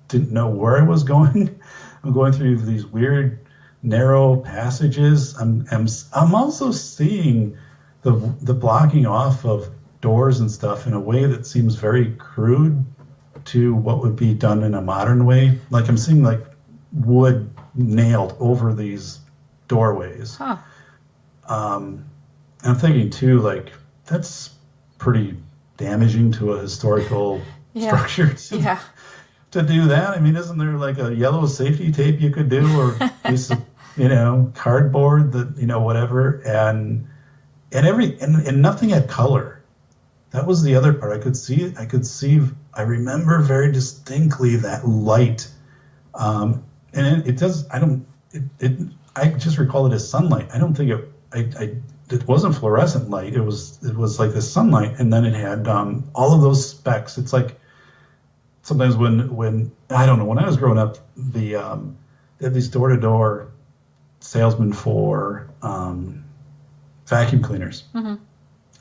didn't know where I was going. I'm going through these weird narrow passages. I'm also seeing the blocking off of doors and stuff in a way that seems very crude to what would be done in a modern way. Like I'm seeing wood nailed over these doorways. Huh. I'm thinking too, that's pretty damaging to a historical structure to do that. I mean, isn't there a yellow safety tape you could do, or a piece of, cardboard that, whatever, and nothing had color. That was the other part. I remember very distinctly that light. And it does, I just recall it as sunlight. I don't think it wasn't fluorescent light. It was like this sunlight, and then it had all of those specks. It's like sometimes when I don't know, when I was growing up, they had these door-to-door salesmen for vacuum cleaners. Mm-hmm.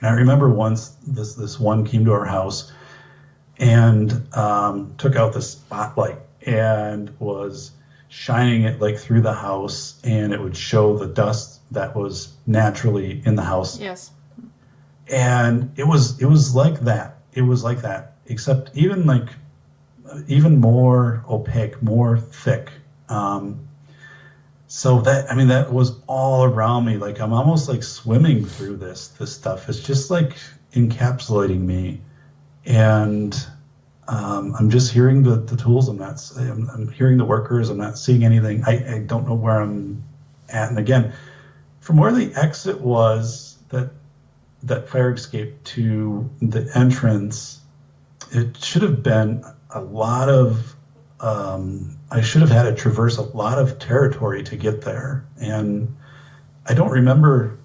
And I remember once this one came to our house and took out the spotlight and was shining it through the house, and it would show the dust that was naturally in the house. Yes. And it was like that. It was like that, except even more opaque, more thick. So that was all around me. I'm almost swimming through this stuff. It's just encapsulating me. And I'm just hearing the tools. I'm hearing the workers. I'm not seeing anything. I don't know where I'm at. And again, from where the exit was, that fire escape to the entrance, it should have been a lot of, I should have had to traverse a lot of territory to get there. And I don't remember,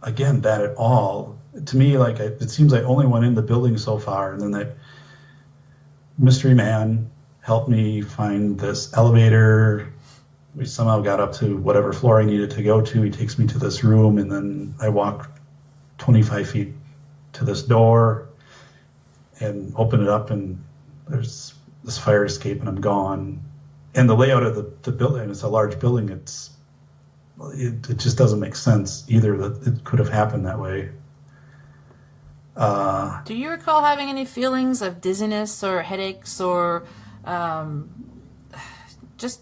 again, that at all. to me, like, it seems I only went in the building so far, and then that mystery man helped me find this elevator. We somehow got up to whatever floor I needed to go to. He takes me to this room, and then I walk 25 feet to this door and open it up, and there's this fire escape, and I'm gone. And the layout of the building, it's a large building, it just doesn't make sense either that it could have happened that way. Do you recall having any feelings of dizziness or headaches or just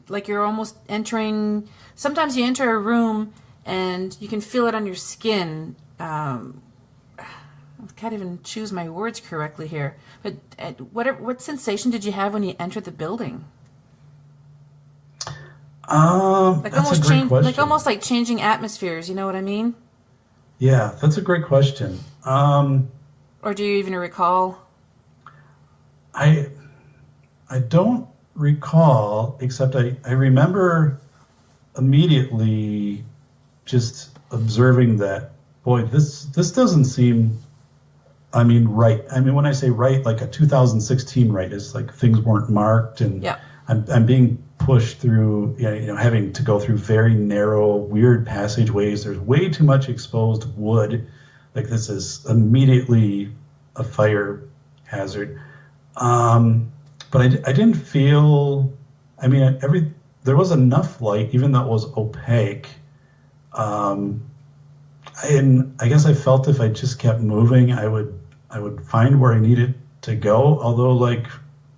like you're almost entering, sometimes you enter a room and you can feel it on your skin. I can't even choose my words correctly here, but what sensation did you have when you entered the building? That's a great question. Like almost like changing atmospheres, you know what I mean? Yeah, that's a great question. Or do you even recall? I don't recall, except I remember immediately just observing that, boy, this doesn't seem, right. When I say right, like a 2016 right, is like things weren't marked, and yeah. I'm being pushed through, having to go through very narrow, weird passageways. There's way too much exposed wood. Like, this is immediately a fire hazard. But I didn't feel, there was enough light, even though it was opaque. And I guess I felt if I just kept moving, I would find where I needed to go. Although, like,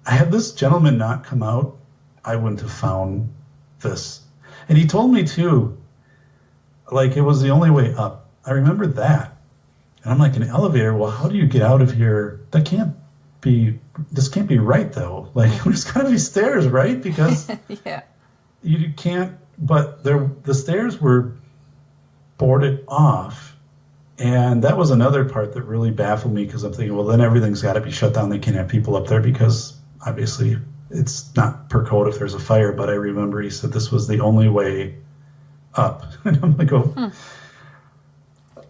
I had this gentleman not come out, I wouldn't have found this. And he told me too, like, it was the only way up. I remember that. And I'm like, an elevator, well, how do you get out of here? This can't be right, though. Like, there's got to be stairs, right? Because yeah. You can't, but the stairs were boarded off. And that was another part that really baffled me, because I'm thinking, well, then everything's got to be shut down. They can't have people up there because obviously it's not per code if there's a fire. But I remember he said this was the only way up. And I'm like, oh.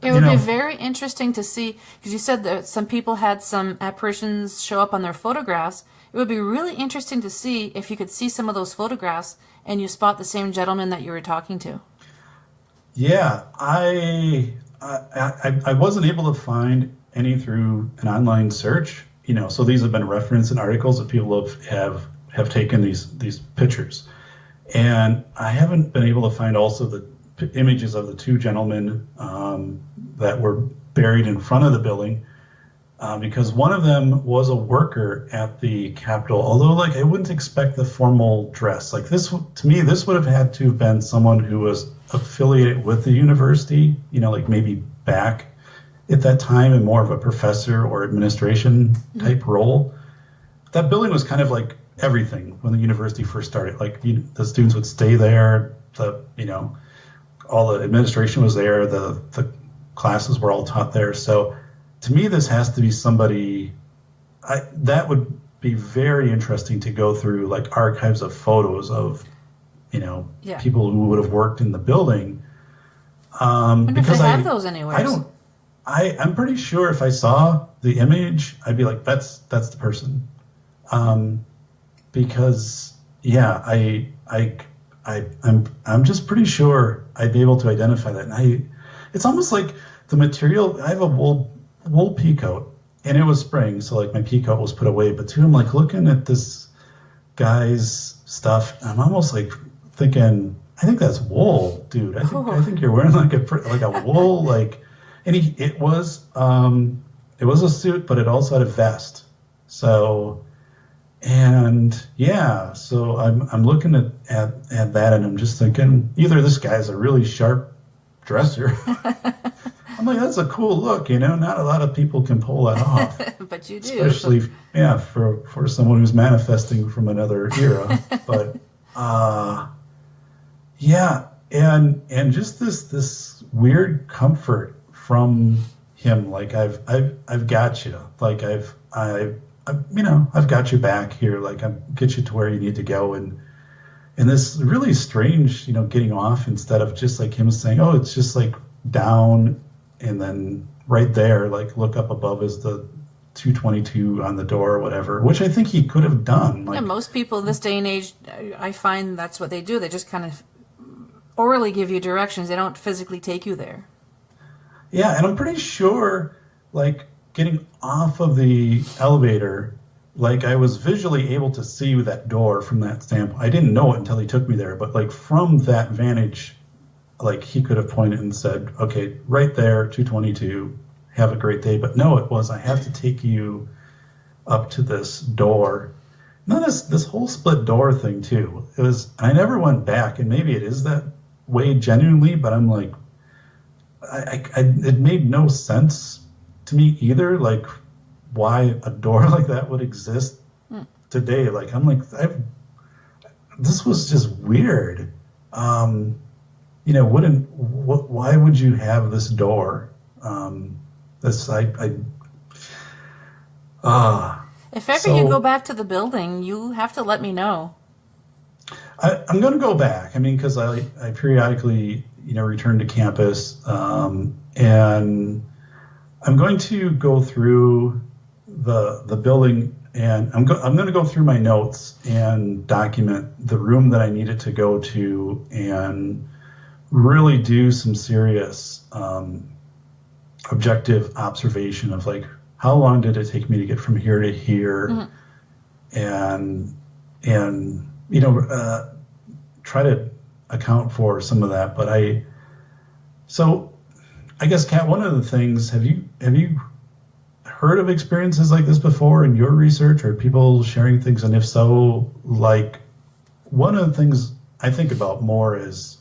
It would be very interesting to see, because you said that some people had some apparitions show up on their photographs. It would be really interesting to see if you could see some of those photographs and you spot the same gentleman that you were talking to. Yeah, I wasn't able to find any through an online search, so these have been referenced in articles that people have taken these pictures. And I haven't been able to find also the images of the two gentlemen that were buried in front of the building, because one of them was a worker at the Capitol, although, like, I wouldn't expect the formal dress. Like, this, to me, this would have had to have been someone who was affiliated with the university, like maybe back at that time in more of a professor or administration type role. That building was kind of like everything when the university first started. Like, the students would stay there, all the administration was there, the classes were all taught there. So to me, this has to be somebody, that would be very interesting to go through, like, archives of photos of, people who would have worked in the building. Because I have those anywhere. I'm pretty sure if I saw the image, I'd be like, that's the person. Because, yeah, I'm just pretty sure I'd be able to identify that. And it's almost like the material. I have a wool peacoat, and it was spring, so, like, my peacoat was put away. But too, I'm like looking at this guy's stuff, and I'm almost like thinking, I think that's wool, dude. I think you're wearing like a wool, like, and it was a suit, but it also had a vest. So. And yeah, so I'm looking at that, and I'm just thinking, either this guy's a really sharp dresser. I'm like, that's a cool look, Not a lot of people can pull that off. But you do. Especially, yeah, for someone who's manifesting from another era. But yeah, and just this weird comfort from him. Like, I've got you. Like, I've got you back here. Like, I'll get you to where you need to go. And this really strange, getting off, instead of just like him saying, oh, it's just like down, and then right there, like look up above is the 222 on the door or whatever, which I think he could have done. Yeah, most people this day and age, I find that's what they do. They just kind of orally give you directions. They don't physically take you there. Yeah, and I'm pretty sure, like, getting off of the elevator, like, I was visually able to see that door from that standpoint. I didn't know it until he took me there, but, like, from that vantage, like, he could have pointed and said, okay, right there, 222, have a great day. But no, it was, I have to take you up to this door. Now, this whole split door thing, too, it was, I never went back, and maybe it is that way genuinely, but I'm like, it made no sense to me either, like why a door like that would exist today. Like, I'm like, this was just weird. Why would you have this door? If ever you go back to the building, you have to let me know. I'm going to go back. I mean, because I periodically, return to campus, and I'm going to go through the building, and I'm going to go through my notes and document the room that I needed to go to, and really do some serious objective observation of, like, how long did it take me to get from here to here, and try to account for some of that. But I guess, Kat, one of the things, have you heard of experiences like this before in your research, or people sharing things? And if so, like, one of the things I think about more is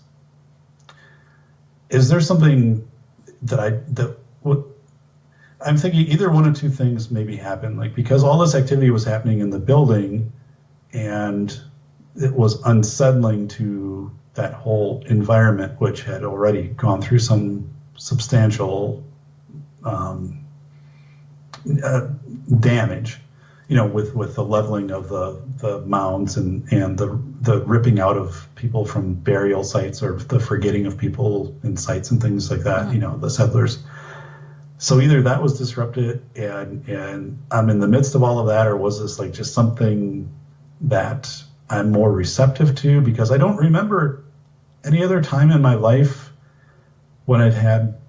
there something I'm thinking either one of two things maybe happened, like, because all this activity was happening in the building, and it was unsettling to that whole environment, which had already gone through some substantial damage, with the leveling of the mounds and the ripping out of people from burial sites, or the forgetting of people in sites and things like that, the settlers. So either that was disrupted and I'm in the midst of all of that, or was this like just something that I'm more receptive to? Because I don't remember any other time in my life when I've had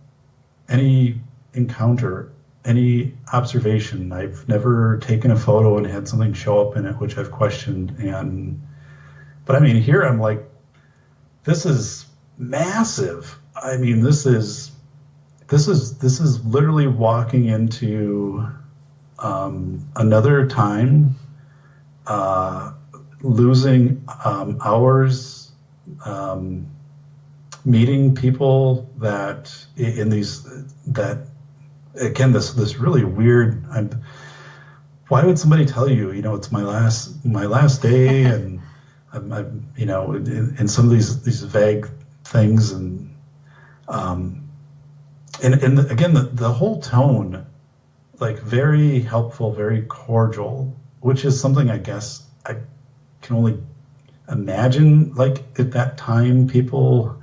any encounter, any observation. I've never taken a photo and had something show up in it, which I've questioned. But I mean, here I'm like, this is massive. I mean, this is literally walking into another time, losing hours, meeting people that again, this really weird. Why would somebody tell you, it's my last day, and I'm in some of these vague things, and again, the whole tone, like, very helpful, very cordial, which is something I guess I can only imagine, like, at that time people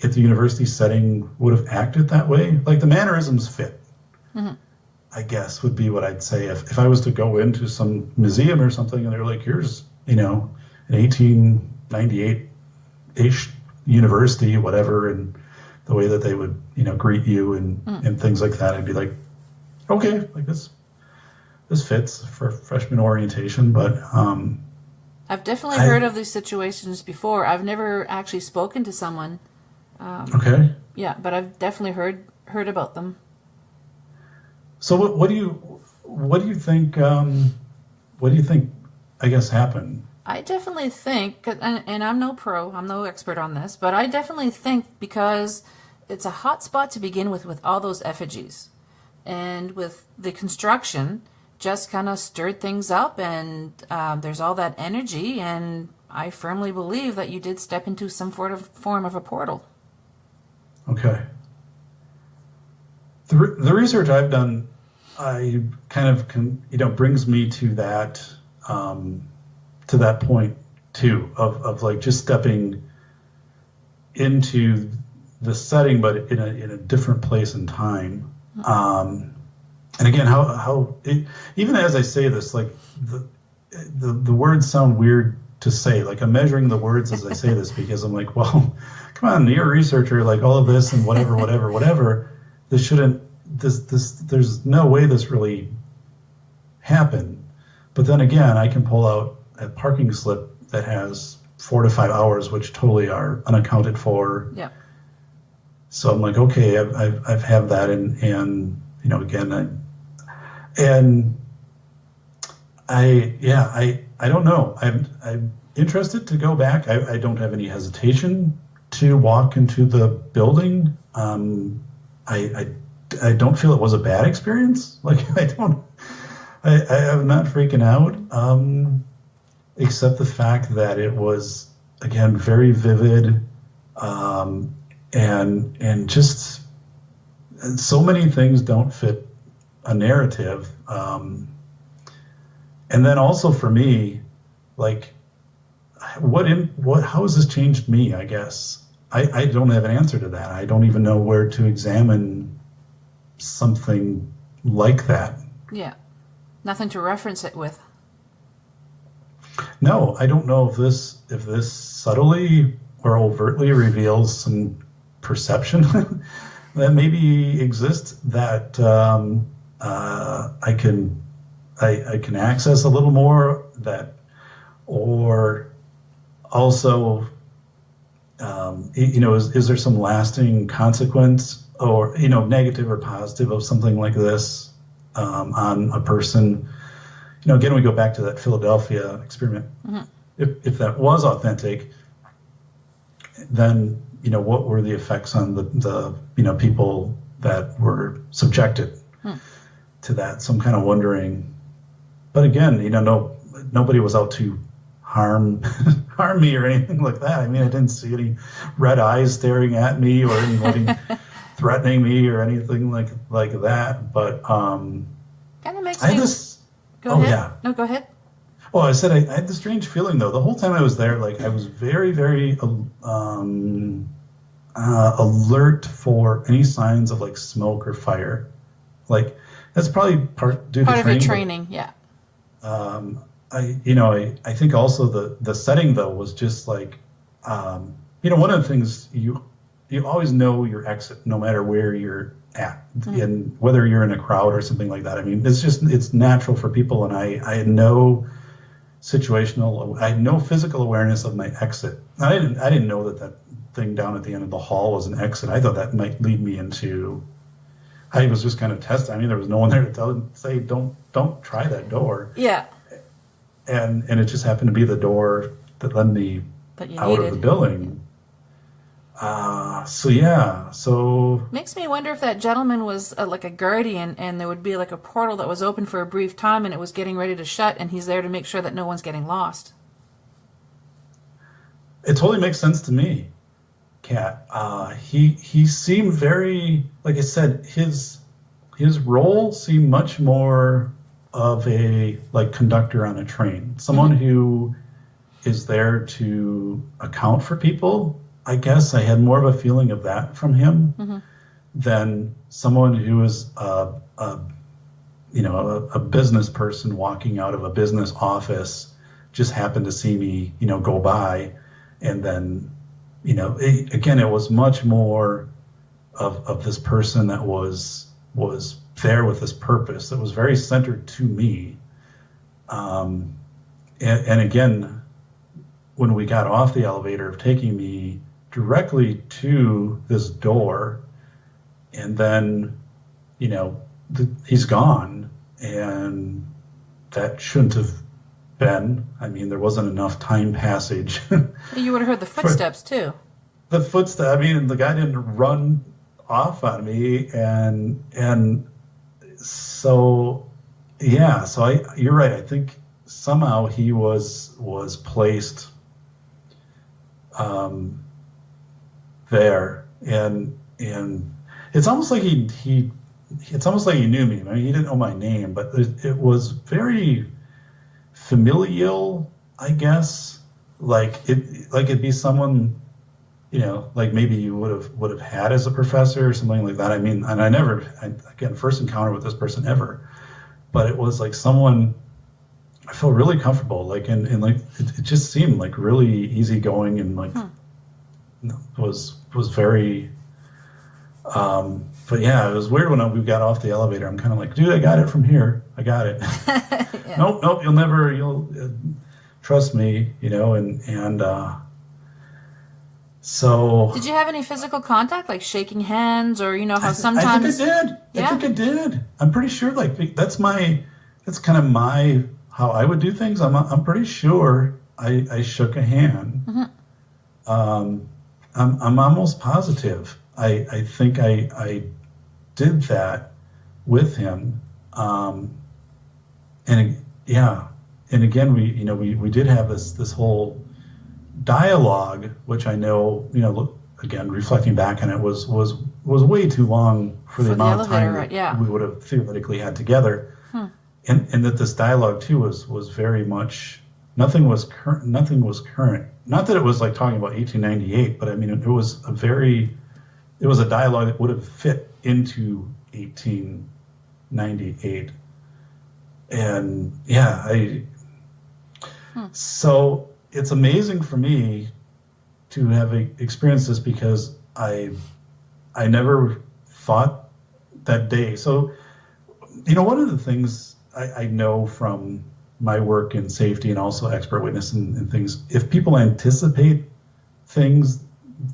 at the university setting would have acted that way. Like, the mannerisms fit, I guess, would be what I'd say. If I was to go into some museum or something and they're like, here's, an 1898-ish university, whatever, and the way that they would, greet you and things like that, I'd be like, okay, like, this fits for freshman orientation. But I've definitely heard of these situations before. I've never actually spoken to someone. Okay. Yeah, but I've definitely heard about them. So what do you think? I guess happened? I definitely think, and I'm no pro, I'm no expert on this, but I definitely think because it's a hot spot to begin with all those effigies, and with the construction, just kind of stirred things up, and there's all that energy, and I firmly believe that you did step into some form of a portal. Okay. The research I've done, I kind of brings me to that point too, of like just stepping into the setting, but in a different place and time. And again, even as I say this, like the words sound weird to say. Like I'm measuring the words as I say this because I'm like, well, come on, you're a researcher, like all of this and whatever. There's no way this really happened. But then again, I can pull out a parking slip that has 4 to 5 hours, which totally are unaccounted for. Yeah. So I'm like, okay, I've had that, and again, I don't know. I'm interested to go back. I don't have any hesitation to walk into the building. I don't feel it was a bad experience. Like I'm not freaking out. Except the fact that it was, again, very vivid, and just so many things don't fit a narrative. And then also for me, like, how has this changed me? I guess I don't have an answer to that. I don't even know where to examine something like that. Yeah, nothing to reference it with. No, I don't know if this subtly or overtly reveals some perception that maybe exists that I can access a little more, that, or also is there some lasting consequence, or negative or positive, of something like this on a person? Again, we go back to that Philadelphia experiment. Mm-hmm. If that was authentic, then what were the effects on the people that were subjected to that? So I'm kind of wondering. But again, nobody was out to harm me or anything like that. I mean, I didn't see any red eyes staring at me or anybody threatening me or anything like that. But kind of makes me. Go ahead. Yeah. No, go ahead. Well, I said I had this strange feeling, though. The whole time I was there, like, I was very, very alert for any signs of, like, smoke or fire. Like, that's probably part due to training. Part of your training, yeah. I think also the setting, though, was just like, one of the things you always know your exit no matter where you're at, and whether you're in a crowd or something like that. I mean, it's natural for people, and I had no physical awareness of my exit. I didn't know that thing down at the end of the hall was an exit. I thought that might lead me into. I was just kind of testing. I mean, there was no one there to say don't try that door. Yeah. And it just happened to be the door that led me out of the building. So makes me wonder if that gentleman was like a guardian, and there would be like a portal that was open for a brief time, and it was getting ready to shut, and he's there to make sure that no one's getting lost. It totally makes sense to me, Kat. He seemed very, like I said, his role seemed much more of a like conductor on a train, someone who is there to account for people. I guess I had more of a feeling of that from him than someone who is a business person walking out of a business office, just happened to see me, go by. And then, it was much more of this person that was there with this purpose that was very centered to me. And again, when we got off the elevator, of taking me directly to this door, and then, he's gone, and that shouldn't have been. I mean, there wasn't enough time passage. You would have heard the footsteps too. The footsteps. I mean, the guy didn't run off on me, and so yeah. So you're right. I think somehow he was placed there, and it's almost like he knew me. I mean, he didn't know my name, but it was very familial, I guess. Like it'd be someone like maybe you would have had as a professor or something like that. I mean, and again, first encounter with this person ever, but it was like someone I felt really comfortable, like, and like it just seemed like really easygoing and like was very. But yeah, it was weird when we got off the elevator. I'm kind of like, dude, I got it from here. I got it. Yeah. Nope, you'll trust me, and so. Did you have any physical contact, like shaking hands, or how sometimes? I think I did. Yeah? I think I did. I'm pretty sure. Like that's kind of my how I would do things. I'm pretty sure I shook a hand. Mm-hmm. I'm almost positive. I think I did that with him. And again, we did have this whole dialogue, which I know, again, reflecting back on it was way too long for the amount of time that we would have theoretically had together. And that this dialogue too was very much, nothing was current. Not that it was like talking about 1898, but I mean, it was a dialogue that would have fit into 1898. And so it's amazing for me to have experienced this because I never thought that day. So, one of the things I know from my work in safety and also expert witness and things, if people anticipate things,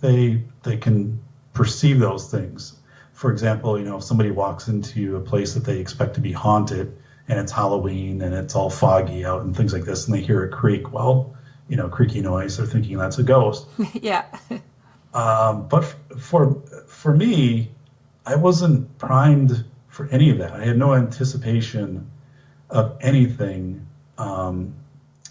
they can perceive those things. For example, if somebody walks into a place that they expect to be haunted and it's Halloween and it's all foggy out and things like this, and they hear a creak, well, creaky noise, they're thinking that's a ghost. Yeah. But for me, I wasn't primed for any of that. I had no anticipation of anything.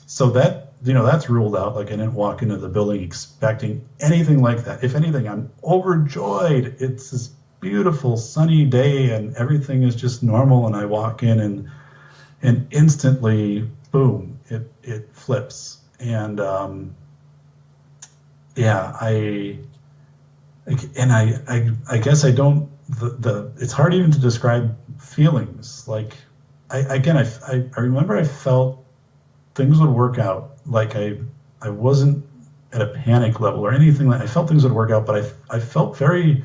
So that, that's ruled out. Like I didn't walk into the building expecting anything like that. If anything, I'm overjoyed. It's this beautiful sunny day and everything is just normal. And I walk in and instantly, boom, it flips. And, I guess I don't, it's hard even to describe feelings. Like, I remember I felt things would work out. Like I wasn't at a panic level or anything. I felt things would work out, but I felt very,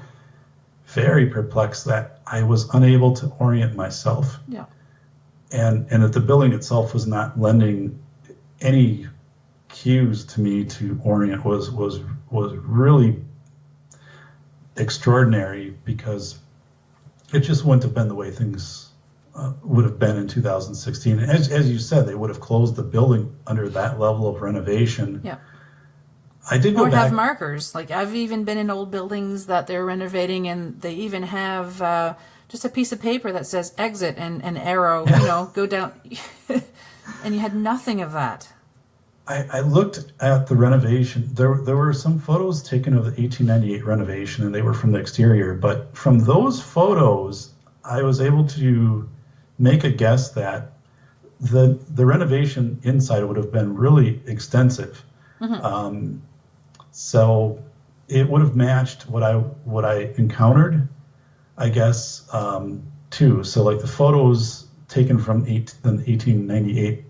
very perplexed that I was unable to orient myself. Yeah. And that the building itself was not lending any cues to me to orient was really extraordinary because it just wouldn't have been the way things would have been in 2016. As you said, they would have closed the building under that level of renovation. Yeah. I did go back. Or have markers. Like I've even been in old buildings that they're renovating, and they even have just a piece of paper that says exit and an arrow. Go down, and you had nothing of that. I looked at the renovation. There were some photos taken of the 1898 renovation, and they were from the exterior. But from those photos, I was able to make a guess that the renovation inside would have been really extensive. Mm-hmm. So it would have matched what I encountered, I guess, too. So like the photos taken from 1898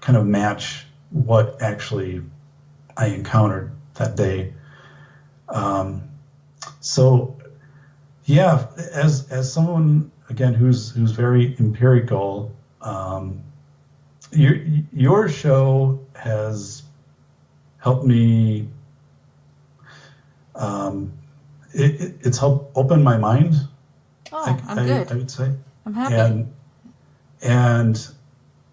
kind of match what actually I encountered that day. So yeah, as someone again who's very empirical, your show has helped me. It's helped open my mind. Oh, I'm good. I would say. I'm happy. And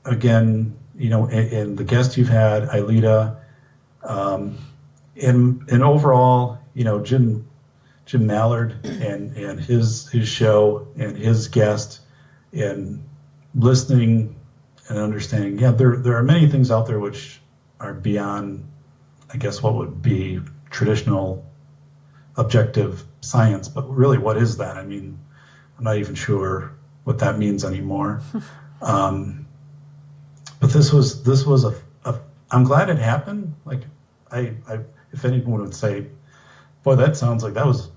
again, and the guest you've had, Ailita, and overall, Jim Mallard and his show and his guest, and listening and understanding. Yeah, there are many things out there which are beyond, I guess, what would be traditional objective science. But really, what is that? I mean, I'm not even sure what that means anymore. But this was a I'm glad it happened. Like I if anyone would say, Boy, that sounds like that was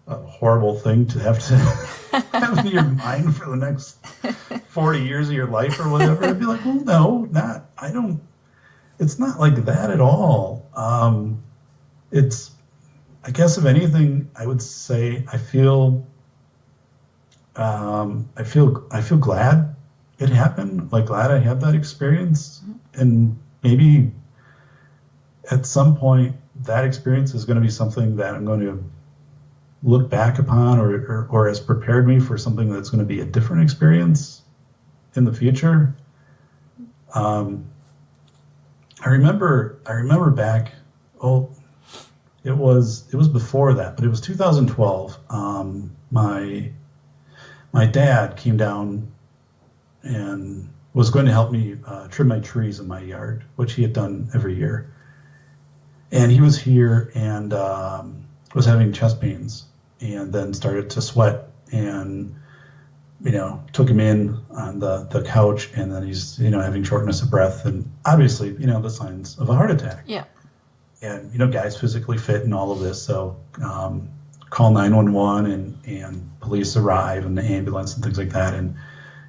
a horrible thing to have have in your mind for the next 40 years of your life or whatever. I'd be like, well, no, it's not like that at all. I guess if anything, I would say I feel glad it happened, like glad I had that experience. And maybe at some point that experience is going to be something that I'm going to look back upon or has prepared me for something that's going to be a different experience in the future. I remember back, it was before that, but it was 2012. My dad came down and was going to help me trim my trees in my yard, which he had done every year. And he was here and was having chest pains and then started to sweat and, took him in on the couch, and then he's, having shortness of breath and obviously, the signs of a heart attack. Yeah. And, guy's physically fit and all of this. So call 911 and police arrive and the ambulance and things like that.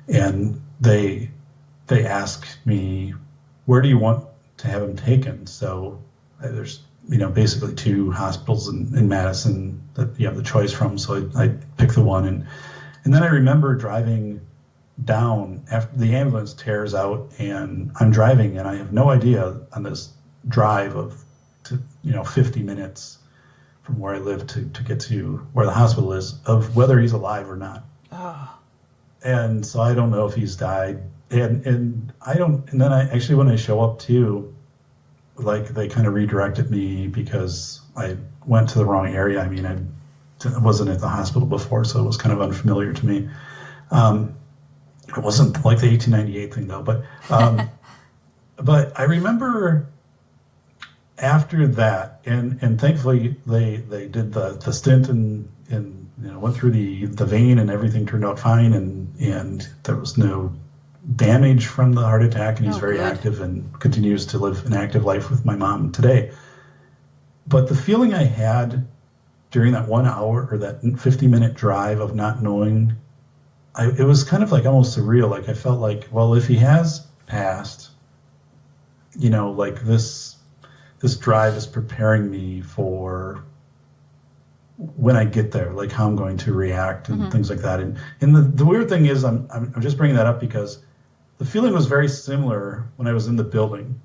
And they ask me, where do you want to have him taken? So there's, basically two hospitals in Madison that you have the choice from. So I picked the one. And then I remember driving down after the ambulance tears out, and I'm driving and I have no idea on this drive of 50 minutes from where I live to get to where the hospital is, of whether he's alive or not. Oh. And so I don't know if he's died. And I don't, and then when I show up too, like they kind of redirected me because I went to the wrong area. I mean, I wasn't at the hospital before, so it was kind of unfamiliar to me. It wasn't like the 1898 thing though, but I remember after that, and thankfully they did the stint and went through the vein and everything turned out fine, and there was no damage from the heart attack, and he's very active and continues to live an active life with my mom today. But the feeling I had during that 1 hour or that 50-minute drive of not knowing, it was kind of like almost surreal. Like I felt like, well, if he has passed, like this drive is preparing me for when I get there, like how I'm going to react and things like that. And the weird thing is, I'm just bringing that up because the feeling was very similar when I was in the building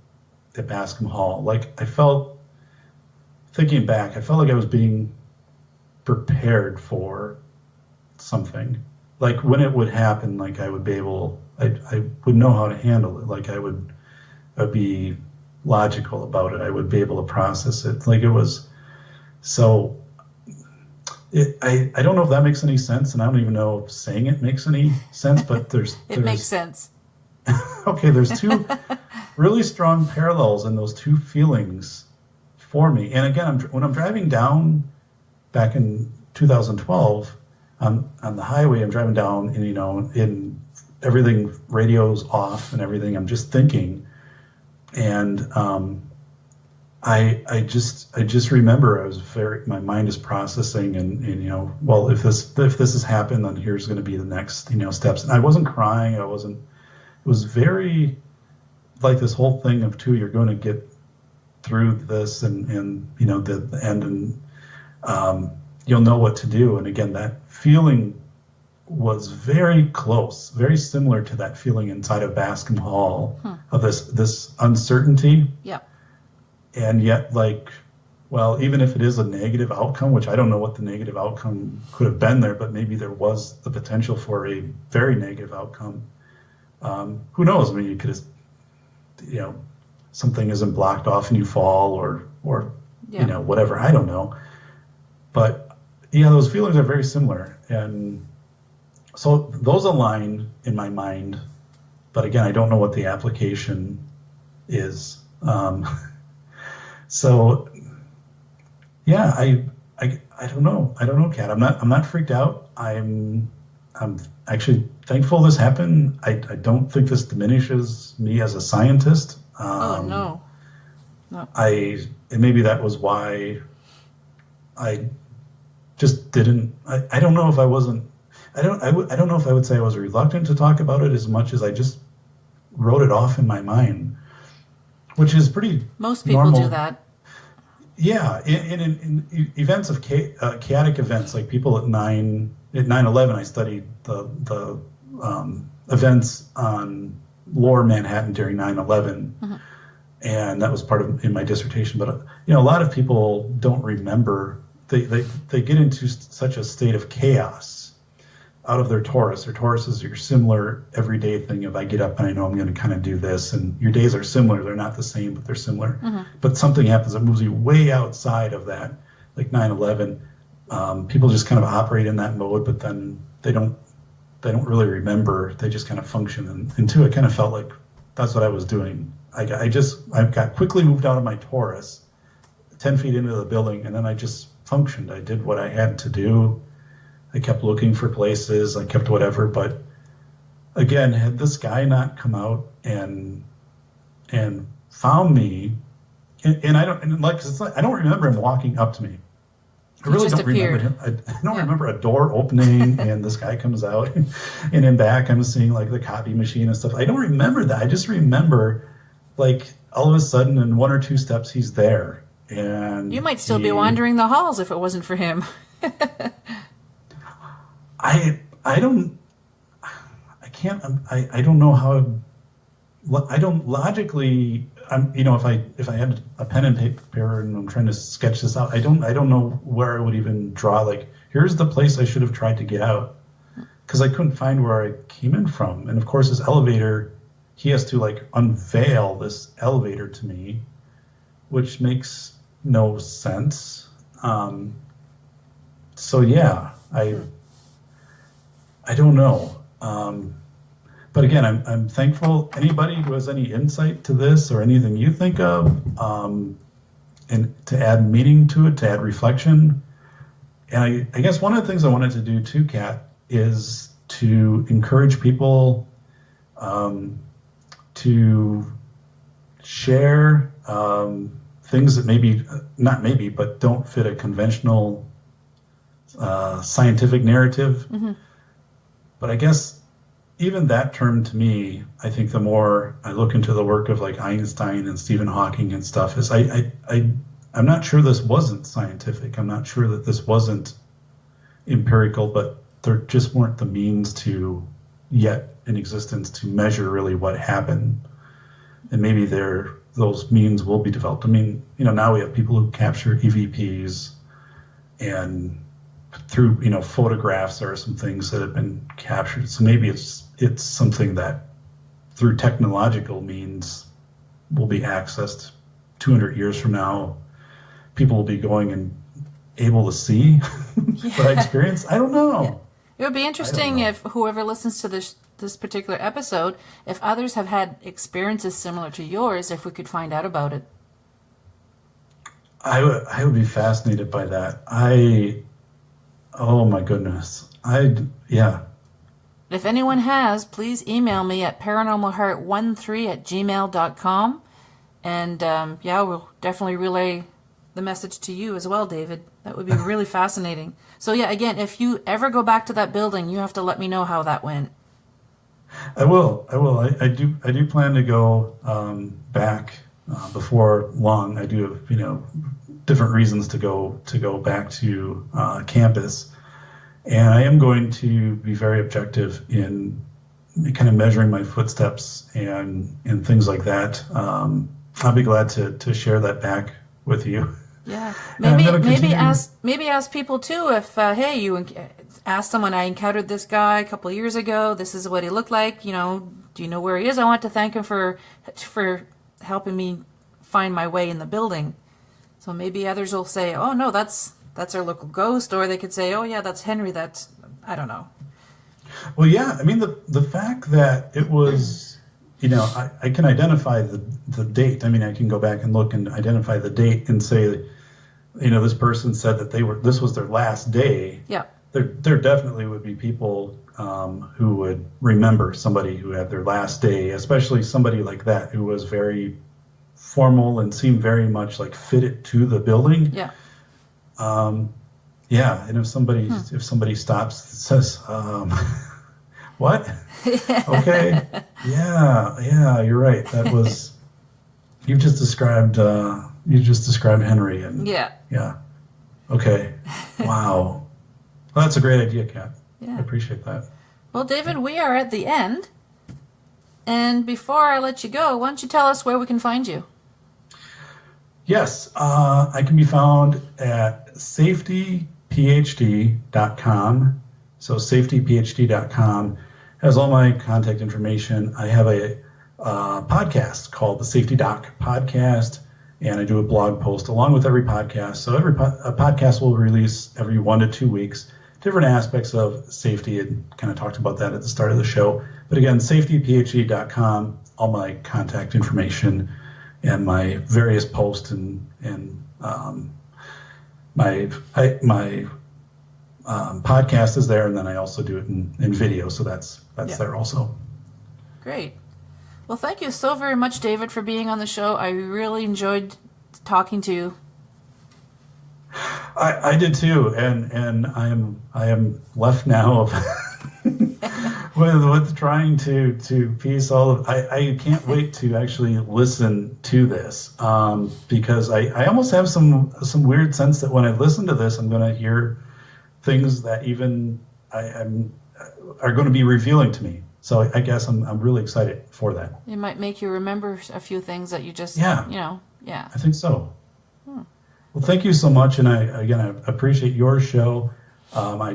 at Bascom Hall. Like thinking back, I felt like I was being prepared for something. Like when it would happen, like I would be able, I would know how to handle it. Like I would be logical about it. I would be able to process it. Like it was, so I don't know if that makes any sense, and I don't even know if saying it makes any sense, but there's makes sense. Okay, there's two really strong parallels in those two feelings for me. And again, when I'm driving down back in 2012 on the highway, I'm driving down and, in everything, radio's off and everything. I'm just thinking. And I just remember my mind is processing and well, if this has happened, then here's going to be the next, steps. And I wasn't crying. It was very like this whole thing of you're going to get through this and the end, and you'll know what to do. And again, that feeling was very close, very similar to that feeling inside of Bascom Hall of this uncertainty. Yeah. And yet, well, even if it is a negative outcome, which I don't know what the negative outcome could have been there, but maybe there was the potential for a very negative outcome. Who knows? I mean, you could have, something isn't blocked off and you fall or whatever. I don't know. But yeah, those feelings are very similar. And so those align in my mind. But again, I don't know what the application is. So yeah, I don't know. I don't know, Kat. I'm not freaked out. I'm actually thankful this happened. I don't think this diminishes me as a scientist. No. And maybe that was why I just didn't. I don't know if I wasn't. I don't know if I would say I was reluctant to talk about it as much as I just wrote it off in my mind, which is pretty. Most people normal. do that. Yeah, in events of chaotic events, like people at 9/11, I studied the events on Lower Manhattan during 9/11, and that was part of in my dissertation. But a lot of people don't remember. They get into such a state of chaos out of their Taurus. Their Taurus is your similar everyday thing of I get up and I know I'm going to kind of do this, and your days are similar. They're not the same, but they're similar. But something happens that moves you way outside of that, like 9/11. People just kind of operate in that mode, but then they don't really remember. They just kind of function. And too, it kind of felt like that's what I was doing. I got quickly moved out of my Taurus, 10 feet into the building, and then I just functioned. I did what I had to do. I kept looking for places. I kept whatever. But again, had this guy not come out and found me, and I don't remember him walking up to me. I really don't remember him. I don't remember a door opening and this guy comes out, and in back I'm seeing like the copy machine and stuff. I don't remember that. I just remember like all of a sudden in 1 or 2 steps he's there. And you might still be wandering the halls if it wasn't for him. I don't know how. I don't logically. If I had a pen and paper and I'm trying to sketch this out, I don't know where I would even draw. Like, here's the place I should have tried to get out, because I couldn't find where I came in from. And of course, this elevator, he has to like unveil this elevator to me, which makes no sense. So yeah, I don't know. But again, I'm thankful. Anybody who has any insight to this or anything you think of, and to add meaning to it, to add reflection. And I guess one of the things I wanted to do too, Kat, is to encourage people to share things that but don't fit a conventional scientific narrative. But I guess even that term to me, I think the more I look into the work of like Einstein and Stephen Hawking and stuff, is I'm not sure this wasn't scientific. I'm not sure that this wasn't empirical, but there just weren't the means to yet in existence to measure really what happened. And maybe those means will be developed. I mean, now we have people who capture EVPs, and through photographs, there are some things that have been captured. So maybe it's something that through technological means will be accessed 200 years from now. People will be going and able to see what I experienced. I don't know. Yeah. It would be interesting if whoever listens to this particular episode, if others have had experiences similar to yours, if we could find out about it. I would be fascinated by that. Oh my goodness. If anyone has, please email me at paranormalheart13@gmail.com. And we'll definitely relay the message to you as well, David. That would be really fascinating. So yeah, again, if you ever go back to that building, you have to let me know how that went. I will. I do plan to go back before long. I do have different reasons to go back to campus, and I am going to be very objective in kind of measuring my footsteps and things like that. I'll be glad to share that back with you. Yeah, maybe ask people too if hey, you ask someone, I encountered this guy a couple of years ago. This is what he looked like. Do you know where he is? I want to thank him for helping me find my way in the building. So maybe others will say, oh no, that's our local ghost, or they could say, oh yeah, that's Henry. That's, I don't know. Well, yeah, I mean the fact that it was, I can identify the date. I mean, I can go back and look and identify the date and say, this person said that this was their last day. Yeah. There definitely would be people who would remember somebody who had their last day, especially somebody like that who was very formal and seemed very much like fitted to the building. Yeah. Yeah, and if somebody stops and says, "What?" Okay, yeah, you're right. That was you just described Henry, and yeah. Okay, wow, well, that's a great idea, Kat. Yeah. I appreciate that. Well, David, we are at the end, and before I let you go, why don't you tell us where we can find you? Yes, I can be found at safetyphd.com. So safetyphd.com has all my contact information. I have a podcast called the Safety Doc Podcast, and I do a blog post along with every podcast. So a podcast will release every 1 to 2 weeks, different aspects of safety, and kind of talked about that at the start of the show. But again, safetyphd.com, all my contact information and my various posts and my podcast is there, and then I also do it in video, so that's there also. Great. Well, thank you so very much, David, for being on the show. I really enjoyed talking to you. I did too, and I am left now of with trying to piece all of. I can't wait to actually listen to this because I almost have some weird sense that when I listen to this, I'm going to hear things that even are going to be revealing to me. So I guess I'm really excited for that. It might make you remember a few things that you just I think so. Well, thank you so much, and I appreciate your show. I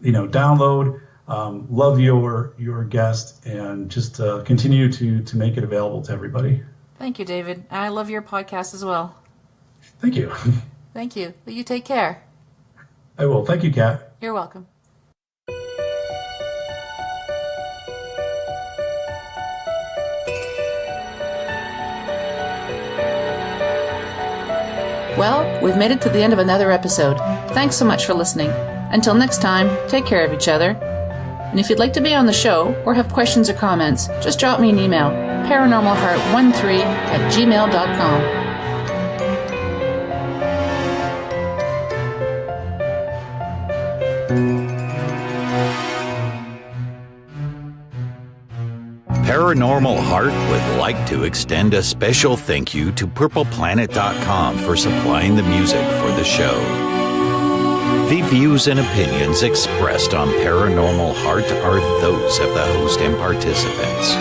download, love your guest, and just continue to make it available to everybody. Thank you, David. I love your podcast as well. Thank you. Thank you. Well, you take care. I will. Thank you, Kat. You're welcome. Well, we've made it to the end of another episode. Thanks so much for listening. Until next time, take care of each other. And if you'd like to be on the show or have questions or comments, just drop me an email, paranormalheart13@gmail.com. Paranormal Heart would like to extend a special thank you to PurplePlanet.com for supplying the music for the show. The views and opinions expressed on Paranormal Heart are those of the host and participants.